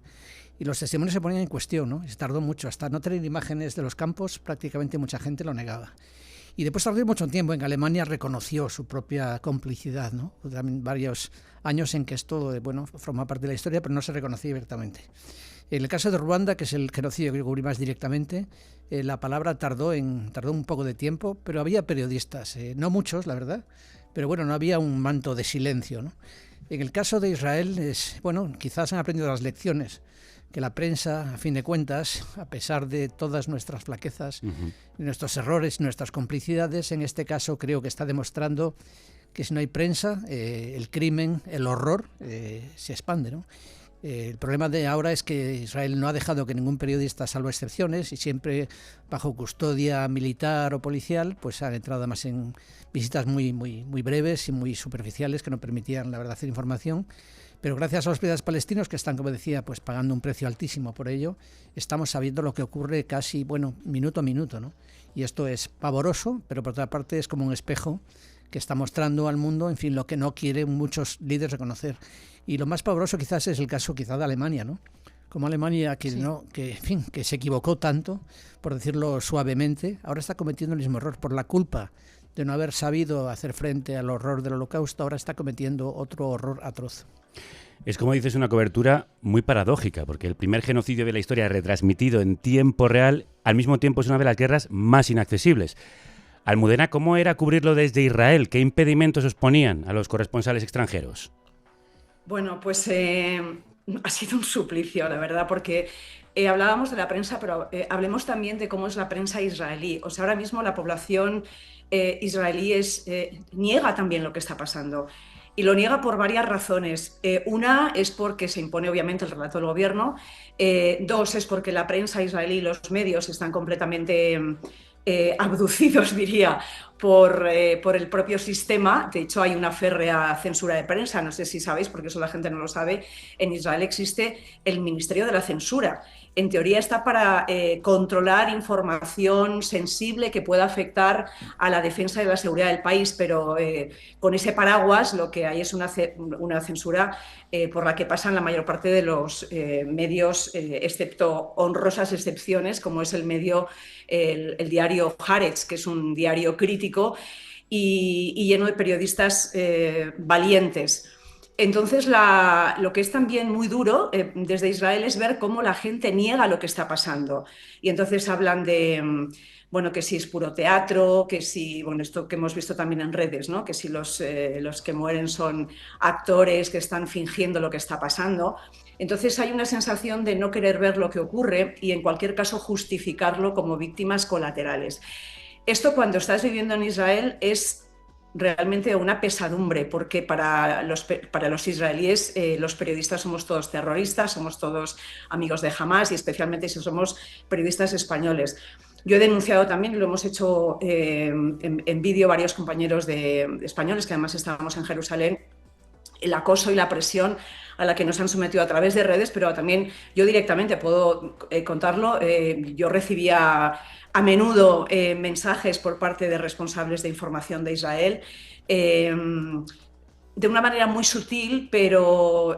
y los testimonios se ponían en cuestión, ¿no? Se tardó mucho, hasta no tener imágenes de los campos, prácticamente mucha gente lo negaba. Y después tardó mucho tiempo en que Alemania reconoció su propia complicidad, ¿no? También varios años en que esto, bueno, forma parte de la historia, pero no se reconocía directamente. En el caso de Ruanda, que es el genocidio que cubrí más directamente, la palabra tardó un poco de tiempo, pero había periodistas, no muchos, la verdad, pero bueno, no había un manto de silencio, ¿no? En el caso de Israel, bueno, quizás han aprendido las lecciones, que la prensa, a fin de cuentas, a pesar de todas nuestras flaquezas, nuestros errores, nuestras complicidades, en este caso creo que está demostrando que si no hay prensa, el crimen, el horror, se expande, ¿no? El problema de ahora es que Israel no ha dejado que ningún periodista, salvo excepciones, y siempre bajo custodia militar o policial, pues han entrado además en visitas muy breves y muy superficiales que no permitían, la verdad, hacer información. Pero gracias a los periodistas palestinos, que están, como decía, pues pagando un precio altísimo por ello, estamos sabiendo lo que ocurre casi, bueno, minuto a minuto, ¿no? Y esto es pavoroso, pero por otra parte es como un espejo que está mostrando al mundo, en fin, lo que no quieren muchos líderes reconocer. Y lo más pavoroso quizás es el caso quizá de Alemania, ¿no? Como Alemania que se equivocó tanto, por decirlo suavemente, ahora está cometiendo el mismo error por la culpa de no haber sabido hacer frente al horror del Holocausto, ahora está cometiendo otro horror atroz. Es, como dices, una cobertura muy paradójica, porque el primer genocidio de la historia retransmitido en tiempo real, al mismo tiempo es una de las guerras más inaccesibles. Almudena, ¿cómo era cubrirlo desde Israel? ¿Qué impedimentos os ponían a los corresponsales extranjeros? Bueno, pues ha sido un suplicio, la verdad, porque hablábamos de la prensa, pero hablemos también de cómo es la prensa israelí. O sea, ahora mismo la población israelí niega también lo que está pasando. Y lo niega por varias razones. Una es porque se impone obviamente el relato del gobierno. Dos es porque la prensa israelí y los medios están completamente abducidos, diría, por el propio sistema. De hecho, hay una férrea censura de prensa. No sé si sabéis, porque eso la gente no lo sabe. En Israel existe el Ministerio de la Censura. En teoría está para controlar información sensible que pueda afectar a la defensa de la seguridad del país, pero con ese paraguas lo que hay es una censura por la que pasan la mayor parte de los medios, excepto honrosas excepciones, como es el diario Haaretz, que es un diario crítico y lleno de periodistas valientes. Entonces, lo que es también muy duro desde Israel es ver cómo la gente niega lo que está pasando. Y entonces hablan de, bueno, que si es puro teatro, que si, bueno, esto que hemos visto también en redes, ¿no? Que si los que mueren son actores que están fingiendo lo que está pasando. Entonces hay una sensación de no querer ver lo que ocurre y en cualquier caso justificarlo como víctimas colaterales. Esto, cuando estás viviendo en Israel, es realmente una pesadumbre, porque para los israelíes los periodistas somos todos terroristas, somos todos amigos de Hamás, y especialmente si somos periodistas españoles. Yo he denunciado también, y lo hemos hecho en vídeo varios compañeros españoles, que además estábamos en Jerusalén, el acoso y la presión a la que nos han sometido a través de redes, pero también yo directamente puedo contarlo. Yo recibía a menudo mensajes por parte de responsables de información de Israel, de una manera muy sutil, pero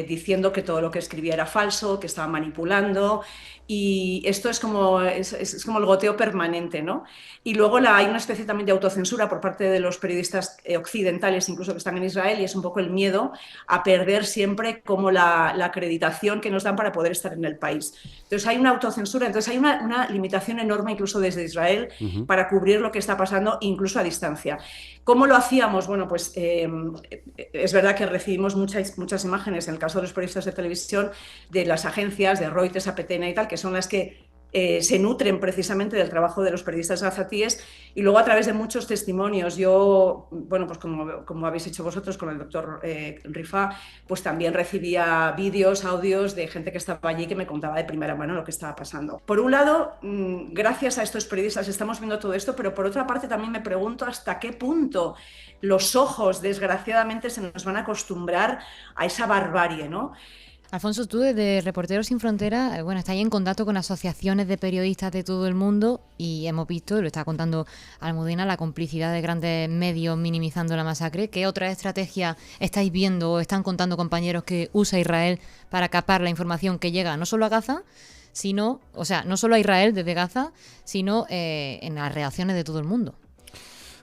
diciendo que todo lo que escribía era falso, que estaba manipulando. Y esto es como el goteo permanente, ¿no? Y luego hay una especie también de autocensura por parte de los periodistas occidentales, incluso que están en Israel, y es un poco el miedo a perder siempre como la acreditación que nos dan para poder estar en el país. Entonces hay una autocensura, entonces hay una limitación enorme incluso desde Israel para cubrir lo que está pasando, incluso a distancia. ¿Cómo lo hacíamos? Bueno, pues es verdad que recibimos muchas imágenes, en el caso de los periodistas de televisión, de las agencias, de Reuters, APTN y tal, que son las que se nutren precisamente del trabajo de los periodistas gazatíes, y luego a través de muchos testimonios. Yo, bueno, pues como habéis hecho vosotros con el doctor Rifá, pues también recibía vídeos, audios de gente que estaba allí que me contaba de primera mano lo que estaba pasando. Por un lado, gracias a estos periodistas estamos viendo todo esto, pero por otra parte también me pregunto hasta qué punto los ojos, desgraciadamente, se nos van a acostumbrar a esa barbarie, ¿no? Alfonso, tú desde Reporteros Sin Fronteras, bueno, estás ahí en contacto con asociaciones de periodistas de todo el mundo y hemos visto, lo está contando Almudena, la complicidad de grandes medios minimizando la masacre. ¿Qué otra estrategia estáis viendo o están contando compañeros que usa Israel para capar la información que llega no solo a Gaza, sino, o sea, no solo a Israel desde Gaza, sino en las redacciones de todo el mundo?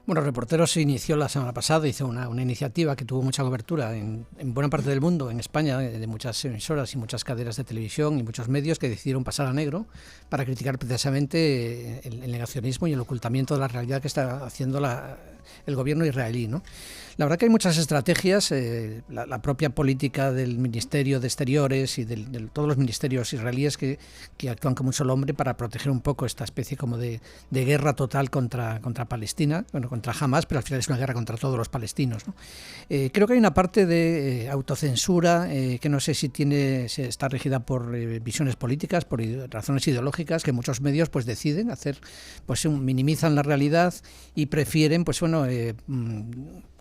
Bueno, Reporteros se inició la semana pasada, hizo una iniciativa que tuvo mucha cobertura en buena parte del mundo, en España, de muchas emisoras y muchas cadenas de televisión y muchos medios que decidieron pasar a negro para criticar precisamente el negacionismo y el ocultamiento de la realidad que está haciendo el gobierno israelí, ¿no? La verdad que hay muchas estrategias, la propia política del Ministerio de Exteriores y de todos los ministerios israelíes que actúan como un solo hombre para proteger un poco esta especie como de guerra total contra Palestina, bueno, contra Hamás, pero al final es una guerra contra todos los palestinos, ¿no? Creo que hay una parte de autocensura que no sé si está regida por visiones políticas, por razones ideológicas, que muchos medios pues deciden hacer, pues minimizan la realidad y prefieren, pues bueno,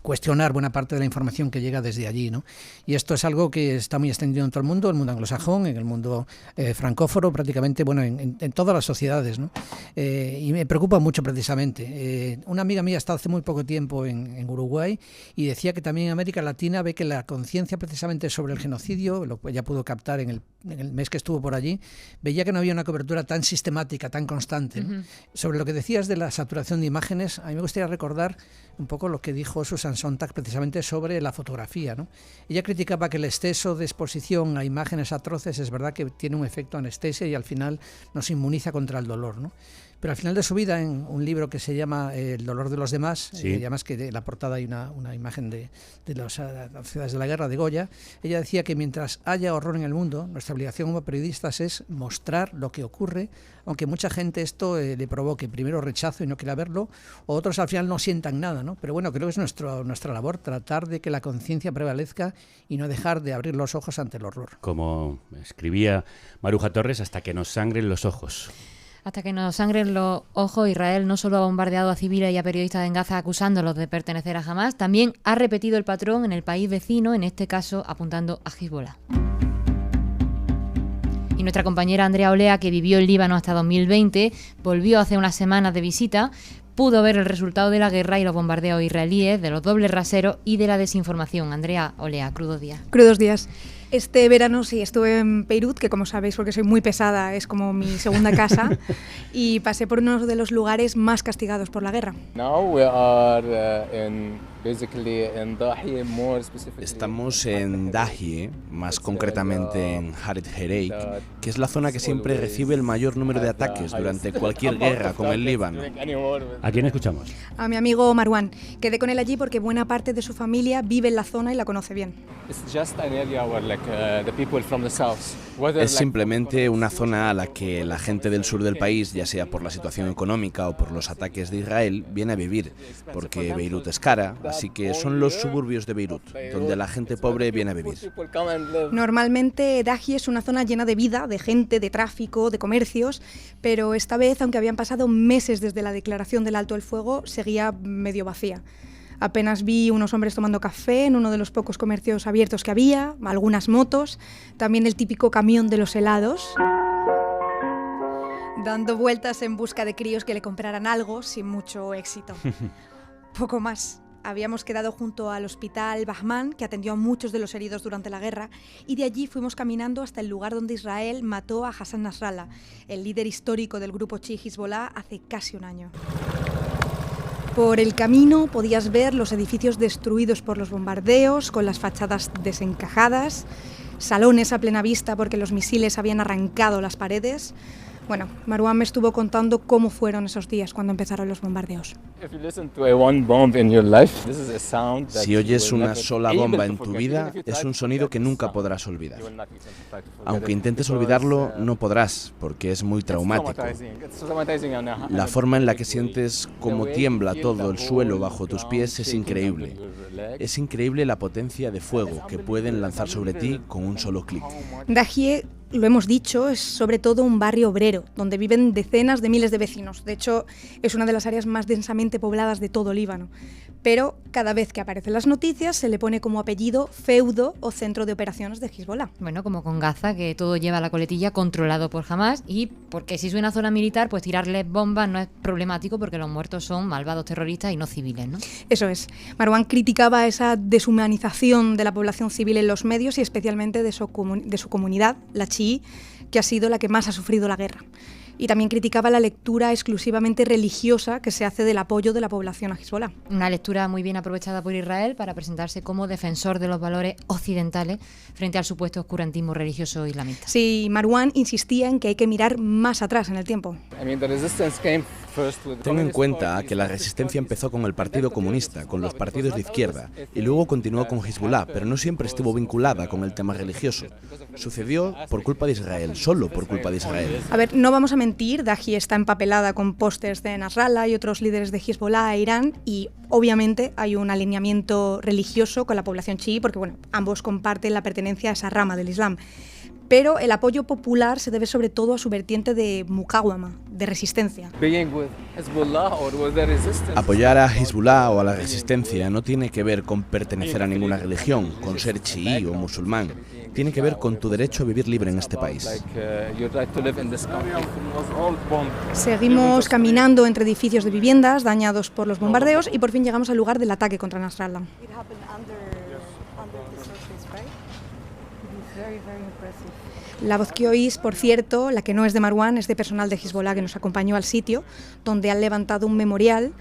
cuestionar buena parte de la información que llega desde allí, ¿no? Y esto es algo que está muy extendido en todo el mundo anglosajón, en el mundo francófono, prácticamente, bueno, en todas las sociedades, ¿no? Y me preocupa mucho precisamente. Una amiga mía está hace muy poco tiempo en Uruguay y decía que también en América Latina ve que la conciencia precisamente sobre el genocidio, lo que ella pudo captar en el mes que estuvo por allí, veía que no había una cobertura tan sistemática, tan constante, ¿no? Sobre lo que decías de la saturación de imágenes, a mí me gustaría recordar un poco lo que dijo Susan Sontag precisamente sobre la fotografía, ¿no? Ella criticaba que el exceso de exposición a imágenes atroces es verdad que tiene un efecto anestesia y al final nos inmuniza contra el dolor, ¿no? Pero al final de su vida, en un libro que se llama El dolor de los demás, Sí. además que en la portada hay una imagen de las ciudades de la guerra de Goya, ella decía que mientras haya horror en el mundo, nuestra obligación como periodistas es mostrar lo que ocurre, aunque mucha gente esto le provoque primero rechazo y no quiera verlo, o otros al final no sientan nada, ¿no? Pero bueno, creo que es nuestra labor tratar de que la conciencia prevalezca y no dejar de abrir los ojos ante el horror. Como escribía Maruja Torres, hasta que nos sangren los ojos. Hasta que nos sangren los ojos, Israel no solo ha bombardeado a civiles y a periodistas en Gaza acusándolos de pertenecer a Hamás, también ha repetido el patrón en el país vecino, en este caso apuntando a Hezbollah. Y nuestra compañera Andrea Olea, que vivió en Líbano hasta 2020, volvió hace unas semanas de visita, pudo ver el resultado de la guerra y los bombardeos israelíes, de los dobles raseros y de la desinformación. Andrea Olea, crudos días. Crudos días. Este verano sí estuve en Beirut, que como sabéis, porque soy muy pesada, es como mi segunda casa, y pasé por uno de los lugares más castigados por la guerra. Estamos en Dahie, más concretamente en Haret Hereik, que es la zona que siempre recibe el mayor número de ataques durante cualquier guerra con el Líbano. ¿A quién escuchamos? A mi amigo Marwan. Quedé con él allí porque buena parte de su familia vive en la zona y la conoce bien. Es simplemente una zona a la que la gente del sur del país, ya sea por la situación económica o por los ataques de Israel, viene a vivir, porque Beirut es cara, así que son los suburbios de Beirut, donde la gente pobre viene a vivir. Normalmente Dahie es una zona llena de vida, de gente, de tráfico, de comercios, pero esta vez, aunque habían pasado meses desde la declaración del alto el fuego, seguía medio vacía. Apenas vi unos hombres tomando café en uno de los pocos comercios abiertos que había, algunas motos, también el típico camión de los helados, dando vueltas en busca de críos que le compraran algo sin mucho éxito. Poco más. Habíamos quedado junto al hospital Bahman, que atendió a muchos de los heridos durante la guerra, y de allí fuimos caminando hasta el lugar donde Israel mató a Hassan Nasrallah, el líder histórico del grupo chií Hezbollah, hace casi un año. Por el camino podías ver los edificios destruidos por los bombardeos, con las fachadas desencajadas, salones a plena vista porque los misiles habían arrancado las paredes. Bueno, Marwan me estuvo contando cómo fueron esos días cuando empezaron los bombardeos. Si oyes una sola bomba en tu vida, es un sonido que nunca podrás olvidar. Aunque intentes olvidarlo, no podrás, porque es muy traumático. La forma en la que sientes cómo tiembla todo el suelo bajo tus pies es increíble. Es increíble la potencia de fuego que pueden lanzar sobre ti con un solo clic. Dahie, lo hemos dicho, es sobre todo un barrio obrero, donde viven decenas de miles de vecinos. De hecho, es una de las áreas más densamente pobladas de todo Líbano. Pero cada vez que aparecen las noticias se le pone como apellido feudo o centro de operaciones de Hezbollah. Bueno, como con Gaza, que todo lleva la coletilla controlado por Hamás, y porque si es una zona militar, pues tirarles bombas no es problemático porque los muertos son malvados terroristas y no civiles, ¿no? Eso es. Marwan criticaba esa deshumanización de la población civil en los medios y especialmente de su comunidad, la chií, que ha sido la que más ha sufrido la guerra. Y también criticaba la lectura exclusivamente religiosa que se hace del apoyo de la población a Hezbollah. Una lectura muy bien aprovechada por Israel para presentarse como defensor de los valores occidentales frente al supuesto oscurantismo religioso islamista. Sí, Marwan insistía en que hay que mirar más atrás en el tiempo. Ten en cuenta que la resistencia empezó con el Partido Comunista, con los partidos de izquierda, y luego continuó con Hezbollah, pero no siempre estuvo vinculada con el tema religioso. Sucedió por culpa de Israel, solo por culpa de Israel. A ver, no vamos a mentir, Dahie está empapelada con pósters de Nasrallah y otros líderes de Hezbollah e Irán, y obviamente hay un alineamiento religioso con la población chií, porque bueno, ambos comparten la pertenencia a esa rama del Islam. Pero el apoyo popular se debe sobre todo a su vertiente de mukawama, de resistencia. Apoyar a Hezbollah o a la resistencia no tiene que ver con pertenecer a ninguna religión, con ser chií o musulmán. Tiene que ver con tu derecho a vivir libre en este país. Seguimos caminando entre edificios de viviendas dañados por los bombardeos y por fin llegamos al lugar del ataque contra Nasrallah. La voz que oís, por cierto, la que no es de Marwan, es de personal de Hezbollah que nos acompañó al sitio, donde han levantado un memorial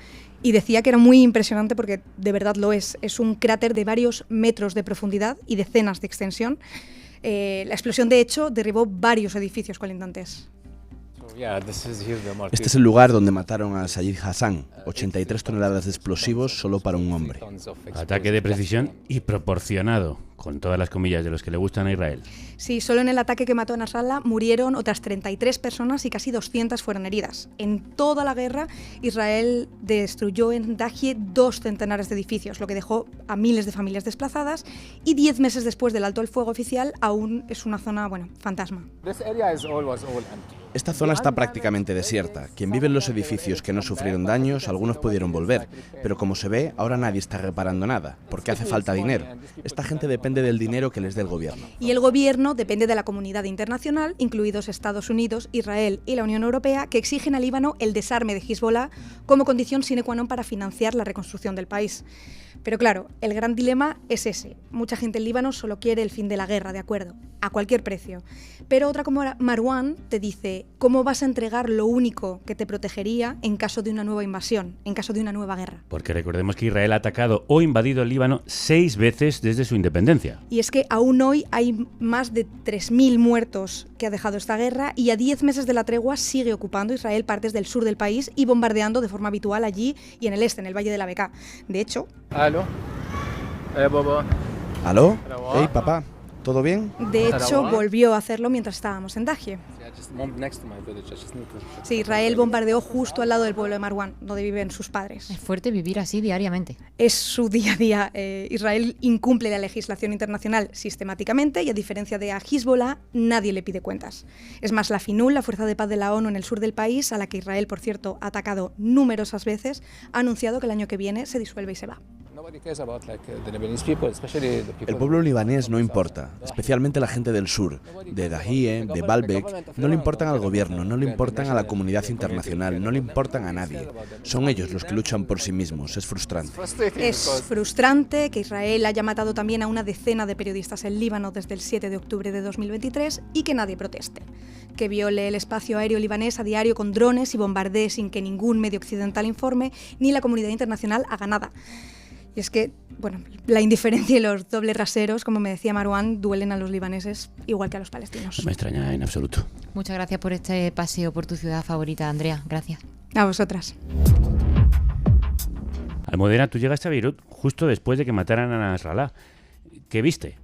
y decía que era muy impresionante porque de verdad lo es. Es un cráter de varios metros de profundidad y decenas de extensión. La explosión, de hecho, derribó varios edificios colindantes. Este es el lugar donde mataron a Sayed Hassan, 83 toneladas de explosivos solo para un hombre. Ataque de precisión y proporcionado, con todas las comillas de los que le gustan a Israel. Sí, solo en el ataque que mató a Nasrallah murieron otras 33 personas y casi 200 fueron heridas. En toda la guerra, Israel destruyó en Dahie 2 centenares de edificios, lo que dejó a miles de familias desplazadas, y 10 meses después del alto el fuego oficial aún es una zona, fantasma. Esta zona está prácticamente desierta. Quien vive en los edificios que no sufrieron daños, algunos pudieron volver, pero como se ve, ahora nadie está reparando nada, porque hace falta dinero. Esta gente depende del dinero que les dé el gobierno. Y el gobierno depende de la comunidad internacional, incluidos Estados Unidos, Israel y la Unión Europea, que exigen a Líbano el desarme de Hezbollah como condición sine qua non para financiar la reconstrucción del país. Pero claro, el gran dilema es ese. Mucha gente en Líbano solo quiere el fin de la guerra, de acuerdo, a cualquier precio. Pero otra como Marwan te dice, ¿cómo vas a entregar lo único que te protegería en caso de una nueva invasión, en caso de una nueva guerra? Porque recordemos que Israel ha atacado o invadido el Líbano 6 veces desde su independencia. Y es que aún hoy hay más de 3.000 muertos que ha dejado esta guerra, y a 10 meses de la tregua sigue ocupando Israel partes del sur del país y bombardeando de forma habitual allí y en el este, en el Valle de la Bekaa. De hecho... ¿Aló? ¿Aló? Hey, papá, ¿todo bien? De hecho, volvió a hacerlo mientras estábamos en Dahie. Sí, Israel bombardeó justo al lado del pueblo de Marwan, donde viven sus padres. Es fuerte vivir así diariamente. Es su día a día. Israel incumple la legislación internacional sistemáticamente y, a diferencia de a Hezbollah, nadie le pide cuentas. Es más, la FINUL, la Fuerza de Paz de la ONU en el sur del país, a la que Israel, por cierto, ha atacado numerosas veces, ha anunciado que el año que viene se disuelve y se va. El pueblo libanés no importa, especialmente la gente del sur, de Dahie, de Baalbek, no le importan al gobierno, no le importan a la comunidad internacional, no le importan a nadie. Son ellos los que luchan por sí mismos, es frustrante. Es frustrante que Israel haya matado también a una decena de periodistas en Líbano desde el 7 de octubre de 2023 y que nadie proteste. Que viole el espacio aéreo libanés a diario con drones y bombardee sin que ningún medio occidental informe ni la comunidad internacional haga nada. Y es que, la indiferencia y los dobles raseros, como me decía Marwan, duelen a los libaneses igual que a los palestinos. No me extraña en absoluto. Muchas gracias por este paseo por tu ciudad favorita, Andrea. Gracias. A vosotras. Almudena, tú llegaste a Beirut justo después de que mataran a Nasrallah. ¿Qué viste?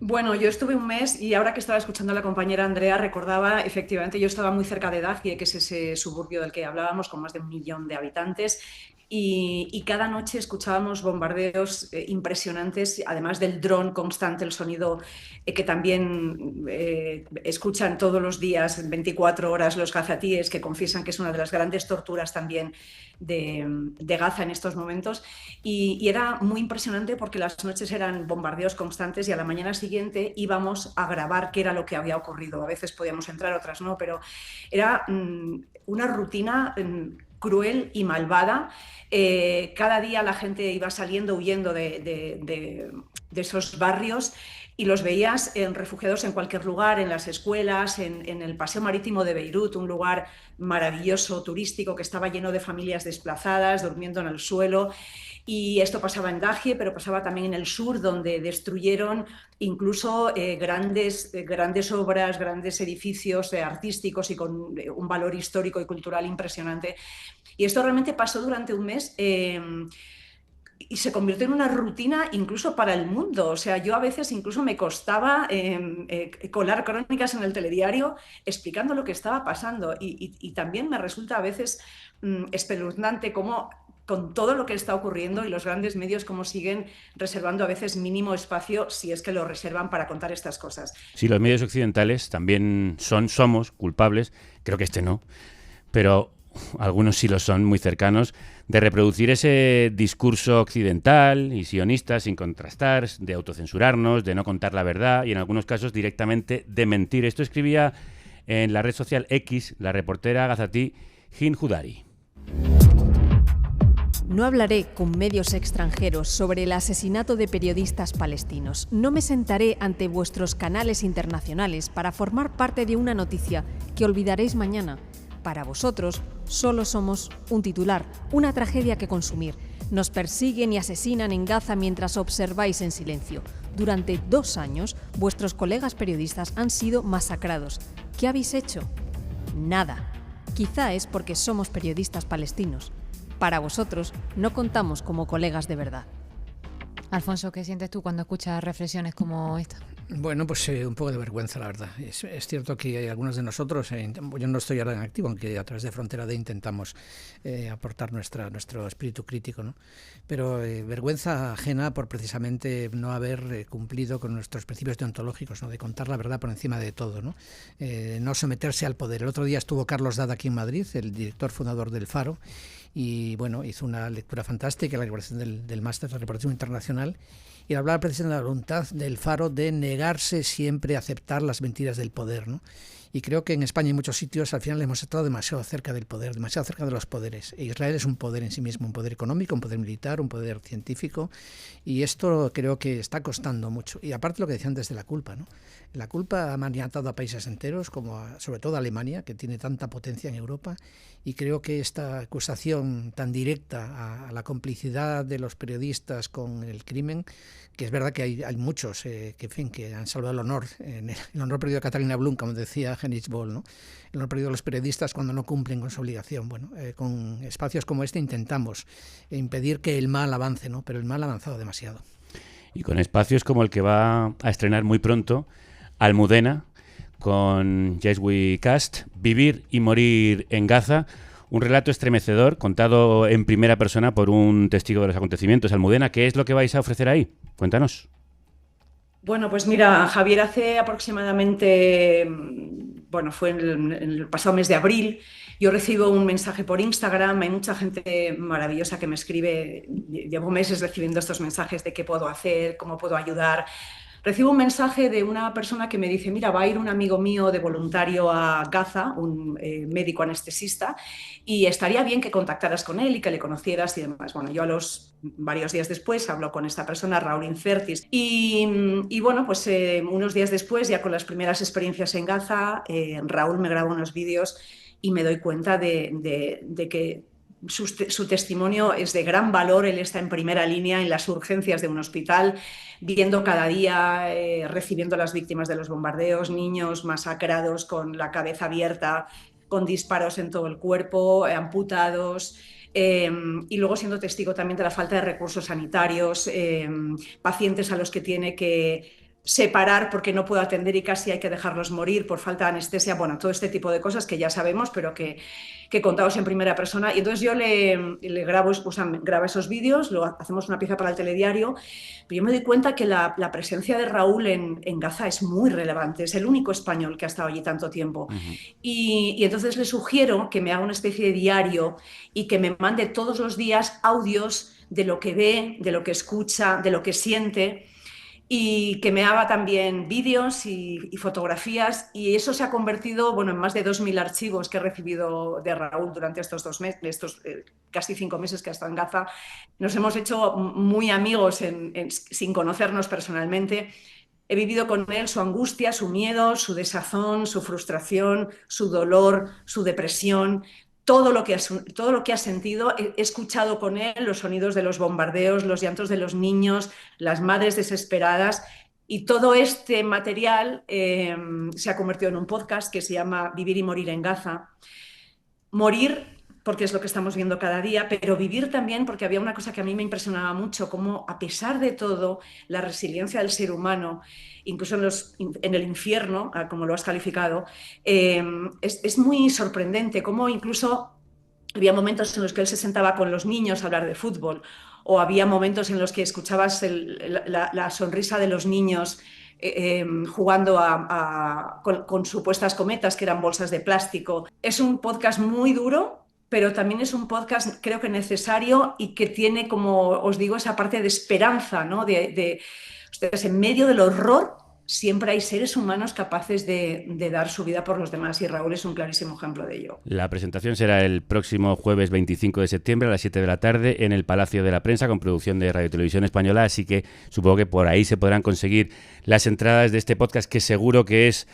Bueno, yo estuve un mes y ahora que estaba escuchando a la compañera Andrea recordaba, efectivamente, yo estaba muy cerca de Dahie, que es ese suburbio del que hablábamos, con más de 1 millón de habitantes. Y cada noche escuchábamos bombardeos impresionantes, además del dron constante, el sonido que también escuchan todos los días, 24 horas, los gazatíes, que confiesan que es una de las grandes torturas también de Gaza en estos momentos. Y era muy impresionante porque las noches eran bombardeos constantes y a la mañana siguiente íbamos a grabar qué era lo que había ocurrido. A veces podíamos entrar, otras no, pero era una rutina cruel y malvada. Cada día la gente iba saliendo, huyendo de esos barrios, y los veías refugiados en cualquier lugar, en las escuelas, en el paseo marítimo de Beirut, un lugar maravilloso, turístico, que estaba lleno de familias desplazadas, durmiendo en el suelo. Y esto pasaba en Dahie, pero pasaba también en el sur, donde destruyeron incluso grandes obras, grandes edificios artísticos y con un valor histórico y cultural impresionante. Y esto realmente pasó durante un mes y se convirtió en una rutina incluso para el mundo. O sea, yo a veces incluso me costaba colar crónicas en el telediario explicando lo que estaba pasando. Y también me resulta a veces espeluznante cómo, con todo lo que está ocurriendo y los grandes medios, cómo siguen reservando a veces mínimo espacio, si es que lo reservan, para contar estas cosas. Sí, los medios occidentales también somos culpables, creo que este no, pero algunos sí lo son, muy cercanos, de reproducir ese discurso occidental y sionista sin contrastar, de autocensurarnos, de no contar la verdad y en algunos casos directamente de mentir. Esto escribía en la red social X la reportera gazatí Hind Hudari. No hablaré con medios extranjeros sobre el asesinato de periodistas palestinos. No me sentaré ante vuestros canales internacionales para formar parte de una noticia que olvidaréis mañana. Para vosotros, solo somos un titular, una tragedia que consumir. Nos persiguen y asesinan en Gaza mientras observáis en silencio. Durante 2 años, vuestros colegas periodistas han sido masacrados. ¿Qué habéis hecho? Nada. Quizá es porque somos periodistas palestinos. Para vosotros, no contamos como colegas de verdad. Alfonso, ¿qué sientes tú cuando escuchas reflexiones como esta? Bueno, pues un poco de vergüenza, la verdad. Es cierto que hay algunos de nosotros, yo no estoy ahora en activo, aunque a través de Frontera D intentamos aportar nuestro espíritu crítico, ¿no? Pero vergüenza ajena por precisamente no haber cumplido con nuestros principios deontológicos, ¿no? De contar la verdad por encima de todo, ¿no? No someterse al poder. El otro día estuvo Carlos Dada aquí en Madrid, el director fundador del Faro, y bueno, hizo una lectura fantástica, la elaboración del máster de reparación internacional, y hablaba precisamente de la voluntad del Faro de negarse siempre a aceptar las mentiras del poder, ¿no? Y creo que en España y en muchos sitios al final hemos estado demasiado cerca del poder, demasiado cerca de los poderes. E Israel es un poder en sí mismo, un poder económico, un poder militar, un poder científico, y esto creo que está costando mucho. Y aparte lo que decía antes de la culpa, ¿no? La culpa ha maniatado a países enteros, como sobre todo a Alemania, que tiene tanta potencia en Europa, y creo que esta acusación tan directa a la complicidad de los periodistas con el crimen, que es verdad que hay muchos que han salvado el honor, el honor perdido a Catalina Blum, como decía Heinrich Böll, ¿no? El honor perdido a los periodistas cuando no cumplen con su obligación. Bueno, con espacios como este intentamos impedir que el mal avance, ¿no? Pero el mal ha avanzado demasiado. Y con espacios como el que va a estrenar muy pronto Almudena, con Yeswi Cast, Vivir y morir en Gaza, un relato estremecedor contado en primera persona por un testigo de los acontecimientos. Almudena, ¿qué es lo que vais a ofrecer ahí? Cuéntanos. Bueno, pues mira, Javier, hace aproximadamente, fue en el pasado mes de abril, yo recibo un mensaje por Instagram, hay mucha gente maravillosa que me escribe, llevo meses recibiendo estos mensajes de qué puedo hacer, cómo puedo ayudar. Recibo un mensaje de una persona que me dice, mira, va a ir un amigo mío de voluntario a Gaza, un médico anestesista, y estaría bien que contactaras con él y que le conocieras y demás. Bueno, yo varios días después hablo con esta persona, Raúl Incertis, y bueno, pues unos días después, ya con las primeras experiencias en Gaza, Raúl me graba unos vídeos y me doy cuenta de que su testimonio es de gran valor. Él está en primera línea en las urgencias de un hospital, viendo cada día, recibiendo a las víctimas de los bombardeos, niños masacrados con la cabeza abierta, con disparos en todo el cuerpo, amputados, y luego siendo testigo también de la falta de recursos sanitarios, pacientes a los que tiene que separar porque no puede atender y casi hay que dejarlos morir por falta de anestesia, bueno, todo este tipo de cosas que ya sabemos, pero que contados en primera persona. Y entonces yo le grabo, graba esos vídeos, luego hacemos una pieza para el telediario, pero yo me doy cuenta que la presencia de Raúl en Gaza es muy relevante, es el único español que ha estado allí tanto tiempo. Y entonces le sugiero que me haga una especie de diario y que me mande todos los días audios de lo que ve, de lo que escucha, de lo que siente, y que me haga también vídeos y fotografías, y eso se ha convertido en más de 2.000 archivos que he recibido de Raúl durante estos 2 meses, estos casi 5 meses que ha estado en Gaza. Nos hemos hecho muy amigos sin conocernos personalmente. He vivido con él su angustia, su miedo, su desazón, su frustración, su dolor, su depresión. Todo lo que ha sentido, he escuchado con él los sonidos de los bombardeos, los llantos de los niños, las madres desesperadas, y todo este material se ha convertido en un podcast que se llama Vivir y morir en Gaza. Morir porque es lo que estamos viendo cada día, pero vivir también porque había una cosa que a mí me impresionaba mucho, como a pesar de todo, la resiliencia del ser humano, incluso en el infierno, como lo has calificado, es muy sorprendente, como incluso había momentos en los que él se sentaba con los niños a hablar de fútbol, o había momentos en los que escuchabas la sonrisa de los niños jugando con supuestas cometas que eran bolsas de plástico. Es un podcast muy duro, pero también es un podcast creo que necesario y que tiene, como os digo, esa parte de esperanza, ¿no? Ustedes, en medio del horror siempre hay seres humanos capaces de dar su vida por los demás, y Raúl es un clarísimo ejemplo de ello. La presentación será el próximo jueves 25 de septiembre a las 7 de la tarde en el Palacio de la Prensa, con producción de Radio Televisión Española, así que supongo que por ahí se podrán conseguir las entradas de este podcast, que seguro que es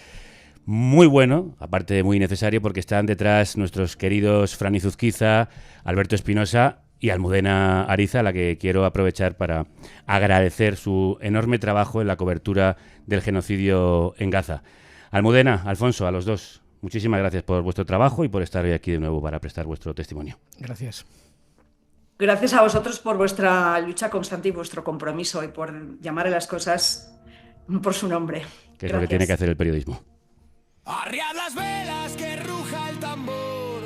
muy bueno, aparte de muy necesario, porque están detrás nuestros queridos Fran Izuzquiza, Alberto Espinosa y Almudena Ariza, a la que quiero aprovechar para agradecer su enorme trabajo en la cobertura del genocidio en Gaza. Almudena, Alfonso, a los dos, Muchísimas gracias por vuestro trabajo y por estar hoy aquí de nuevo para prestar vuestro testimonio. Gracias. Gracias a vosotros por vuestra lucha constante y vuestro compromiso y por llamar a las cosas por su nombre. Que es lo que tiene que hacer el periodismo. Arriad las velas, que ruja el tambor.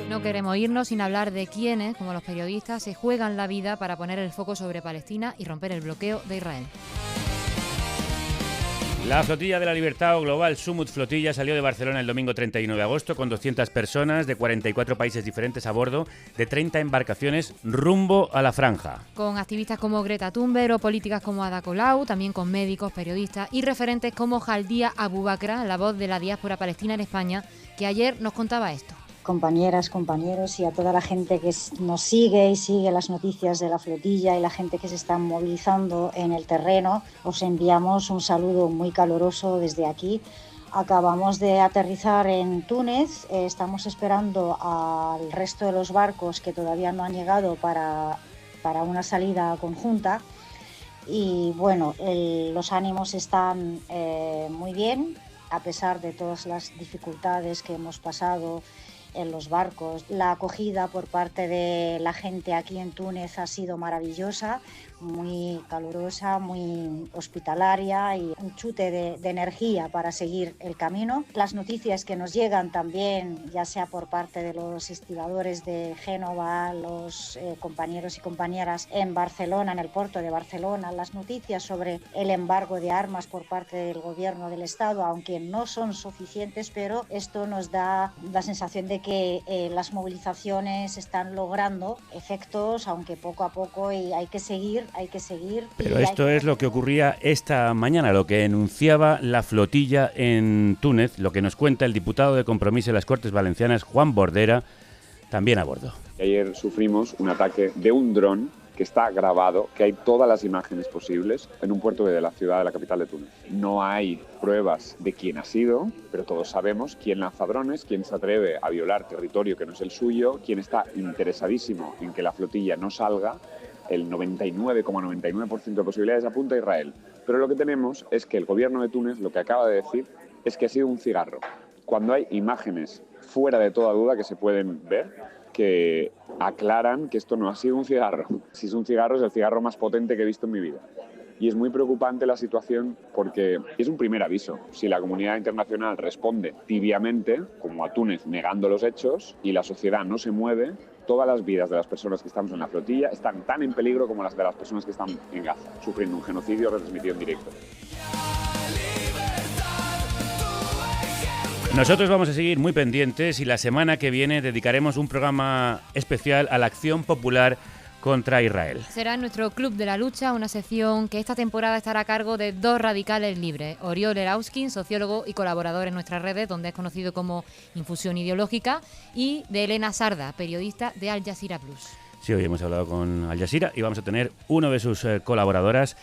No queremos irnos sin hablar de quienes, como los periodistas, se juegan la vida para poner el foco sobre Palestina y romper el bloqueo de Israel. La Flotilla de la Libertad o Global Summit Flotilla salió de Barcelona el domingo 31 de agosto con 200 personas de 44 países diferentes a bordo de 30 embarcaciones rumbo a la franja. Con activistas como Greta Thunberg o políticas como Ada Colau, también con médicos, periodistas y referentes como Jaldia Abu Bakra, la voz de la diáspora palestina en España, que ayer nos contaba esto. Compañeras, compañeros y a toda la gente que nos sigue y sigue las noticias de la flotilla y la gente que se está movilizando en el terreno, os enviamos un saludo muy caluroso desde aquí. Acabamos de aterrizar en Túnez, estamos esperando al resto de los barcos que todavía no han llegado para una salida conjunta y bueno, los ánimos están muy bien a pesar de todas las dificultades que hemos pasado en los barcos. La acogida por parte de la gente aquí en Túnez ha sido maravillosa, muy calurosa, muy hospitalaria y un chute de energía para seguir el camino. Las noticias que nos llegan también, ya sea por parte de los estibadores de Génova, los compañeros y compañeras en Barcelona, en el puerto de Barcelona, las noticias sobre el embargo de armas por parte del gobierno del Estado, aunque no son suficientes, pero esto nos da la sensación de que las movilizaciones están logrando efectos, aunque poco a poco, y hay que seguir. Pero esto es lo que ocurría esta mañana, lo que enunciaba la flotilla en Túnez, lo que nos cuenta el diputado de Compromís en las Cortes Valencianas, Juan Bordera, también a bordo. Ayer sufrimos un ataque de un dron que está grabado, que hay todas las imágenes posibles en un puerto de la ciudad, de la capital de Túnez. No hay pruebas de quién ha sido, pero todos sabemos quién lanza drones, quién se atreve a violar territorio que no es el suyo, quién está interesadísimo en que la flotilla no salga. El 99,99% de posibilidades apunta a Israel. Pero lo que tenemos es que el gobierno de Túnez lo que acaba de decir es que ha sido un cigarro. Cuando hay imágenes fuera de toda duda que se pueden ver, que aclaran que esto no ha sido un cigarro. Si es un cigarro, es el cigarro más potente que he visto en mi vida. Y es muy preocupante la situación porque es un primer aviso. Si la comunidad internacional responde tibiamente, como a Túnez negando los hechos, y la sociedad no se mueve, todas las vidas de las personas que estamos en la flotilla están tan en peligro como las de las personas que están en Gaza, sufriendo un genocidio retransmitido en directo. Nosotros vamos a seguir muy pendientes y la semana que viene dedicaremos un programa especial a la acción popular contra Israel. Será en nuestro Club de la Lucha, una sección que esta temporada estará a cargo de dos radicales libres, Oriol Erauskin, sociólogo y colaborador en nuestras redes, donde es conocido como Infusión Ideológica, y de Elena Sarda, periodista de Al Jazeera Plus. Sí, hoy hemos hablado con Al Jazeera y vamos a tener uno de sus colaboradoras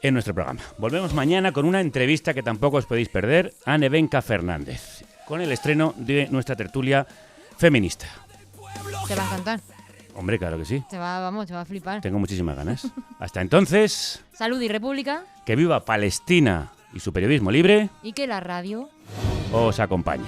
en nuestro programa. Volvemos mañana con una entrevista que tampoco os podéis perder a Nevenka Fernández, con el estreno de nuestra tertulia feminista. Te va a encantar. Hombre, claro que sí. Te va a flipar. Tengo muchísimas ganas. Hasta entonces... Salud y República. Que viva Palestina y su periodismo libre. Y que la radio os acompañe.